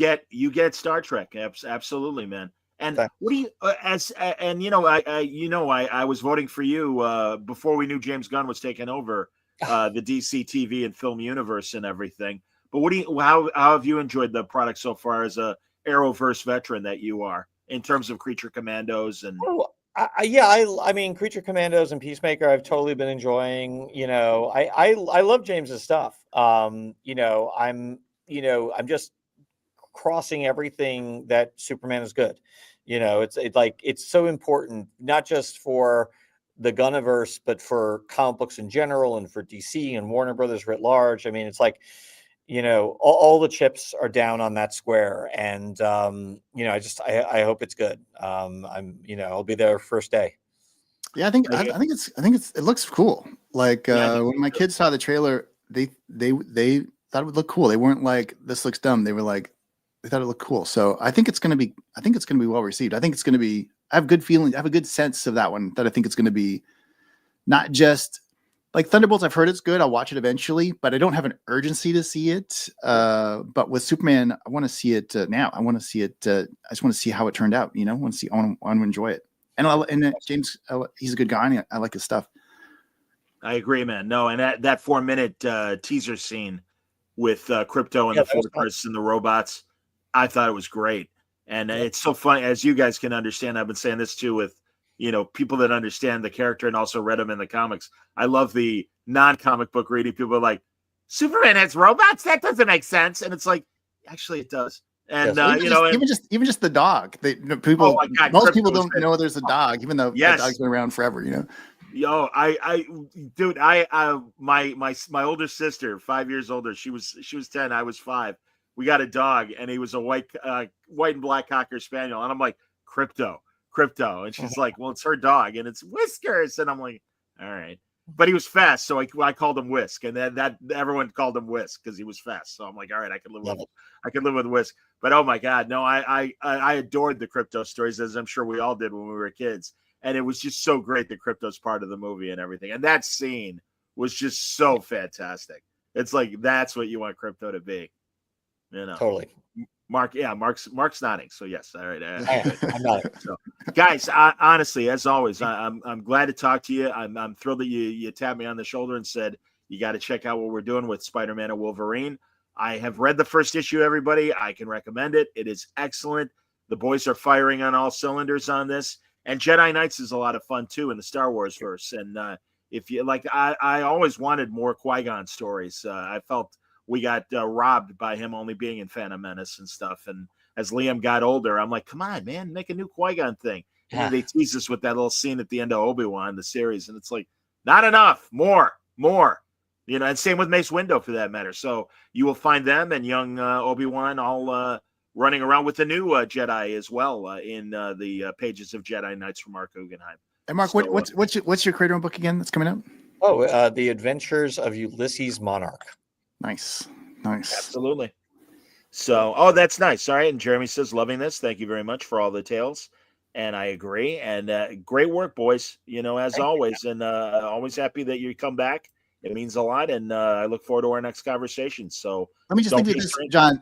get Star Trek. Absolutely, man. And what do you I was voting for you before we knew James Gunn was taking over the DC TV and film universe and everything. But how have you enjoyed the product so far as a Arrowverse veteran that you are in terms of Creature Commandos and I mean, Creature Commandos and Peacemaker, I've totally been enjoying. I love James's stuff. I'm just crossing everything that Superman is good. It's so important, not just for the Gunniverse, but for comic books in general, and for DC and Warner Brothers writ large. I mean, it's like, all the chips are down on that square, and I hope it's good. I'll be there first day. Yeah, I think it looks cool. Like when my kids saw the trailer, they thought it would look cool. They weren't like, this looks dumb. They were like, they thought it looked cool. So I think it's gonna be well received. I think it's gonna be. I have good feeling. I have a good sense of that one. That I think it's gonna be not just like Thunderbolts. I've heard it's good. I'll watch it eventually, but I don't have an urgency to see it. But with Superman, I want to see it now. I want to see it. I just want to see how it turned out. I want to enjoy it. And James, he's a good guy. And I like his stuff. I agree, man. No, and that 4-minute teaser scene with Crypto and the Fortress and the robots, I thought it was great. And it's so funny, as you guys can understand. I've been saying this too with people that understand the character and also read them in the comics. I love the non-comic book reading. People are like, Superman has robots? That doesn't make sense. And it's like, actually, it does. And yes. Even just the dog. People, most people don't know there's a dog, even though that dog's been around forever. Yo, my older sister, 5 years older. She was 10. I was 5. We got a dog, and he was a white and black Cocker Spaniel. And I'm like, Crypto. And she's like, well, it's her dog, and it's Whiskers. And I'm like, all right. But he was fast, so I called him Whisk, and that everyone called him Whisk because he was fast. So I'm like, all right, I can live with Whisk. But oh my God, no, I adored the Crypto stories, as I'm sure we all did when we were kids, and it was just so great that Crypto's part of the movie and everything. And that scene was just so fantastic. It's like that's what you want Crypto to be, Totally. Mark's nodding. So yes, all right. I'm nodding. So, guys, honestly, as always, I'm glad to talk to you. I'm thrilled that you tapped me on the shoulder and said you got to check out what we're doing with Spider-Man and Wolverine. I have read the first issue, everybody. I can recommend it. It is excellent. The boys are firing on all cylinders on this, and Jedi Knights is a lot of fun too in the Star Wars verse. And if you like, I always wanted more Qui-Gon stories. I felt we got robbed by him only being in Phantom Menace and stuff. And as Liam got older, I'm like, come on, man, make a new Qui-Gon thing. And then they tease us with that little scene at the end of Obi-Wan, the series. And it's like, not enough, more. And same with Mace Windu for that matter. So you will find them and young Obi-Wan all running around with the new Jedi as well in the pages of Jedi Knights from Marc Guggenheim. And Mark, so, what's your creator book again that's coming out? Oh, The Adventures of Ulysses Monarch. Nice. Absolutely. So, that's nice. All right. And Jeremy says, loving this. Thank you very much for all the tales. And I agree. And great work, boys, as always. And always happy that you come back. It means a lot. And I look forward to our next conversation. So let me just leave you this, John,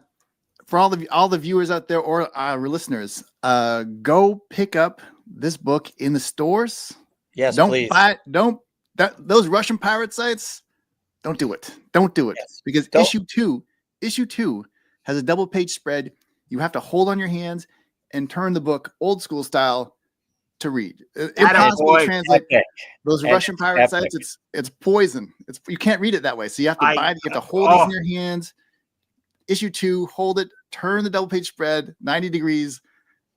for all the viewers out there or our listeners, go pick up this book in the stores. Yes, please. Those Russian pirate sites. Don't do it. Yes. Because issue two has a double page spread. You have to hold on your hands and turn the book old school style to read. Impossible to translate those Russian pirate sites. It's poison. You can't read it that way. So you have to you have to hold it in your hands. Issue 2, hold it, turn the double page spread 90 degrees,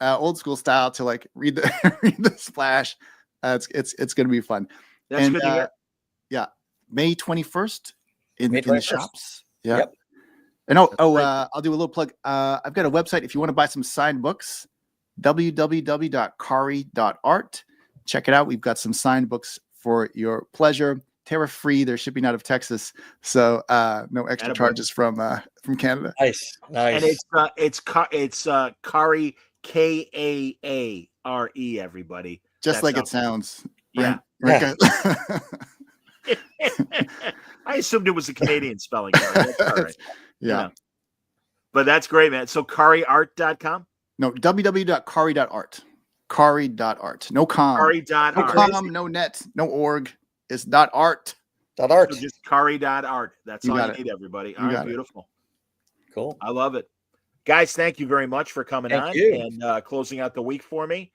old school style to like read the splash. It's going to be fun. That's good to hear. Yeah. May 21st in the shops. Yeah. Yep. And I'll do a little plug. I've got a website if you want to buy some signed books, www.kaare.art. Check it out. We've got some signed books for your pleasure. Tariff free. They're shipping out of Texas, so no extra charges from Canada. Nice. And it's Kaare, Kaare, everybody. Just like it sounds. Yeah. Right? I assumed it was a Canadian spelling. That's all right. Yeah. But that's great, man. So KaareArt.com? No, www.kaare.art. Kaare.art. No com. Kaare.art. No com, no net, no org. It's .art. .art. So just Kaare.art. That's all you need, everybody. All right, beautiful. Cool. I love it. Guys, thank you very much for coming on and closing out the week for me.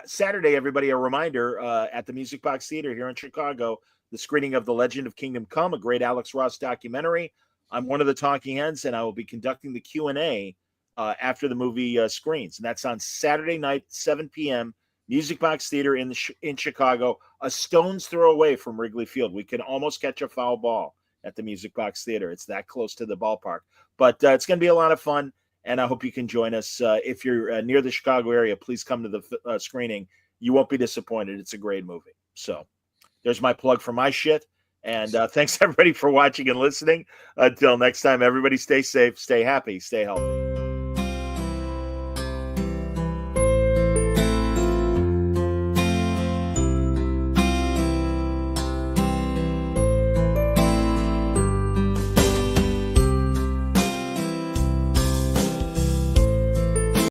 Saturday, everybody, a reminder at the Music Box Theater here in Chicago, the screening of The Legend of Kingdom Come, a great Alex Ross documentary. I'm one of the talking heads, and I will be conducting the Q&A after the movie screens. And that's on Saturday night, 7 p.m., Music Box Theater in Chicago, a stone's throw away from Wrigley Field. We can almost catch a foul ball at the Music Box Theater. It's that close to the ballpark. But it's going to be a lot of fun, and I hope you can join us. If you're near the Chicago area, please come to the screening. You won't be disappointed. It's a great movie. So there's my plug for my shit. And thanks, everybody, for watching and listening. Until next time, everybody stay safe, stay happy, stay healthy.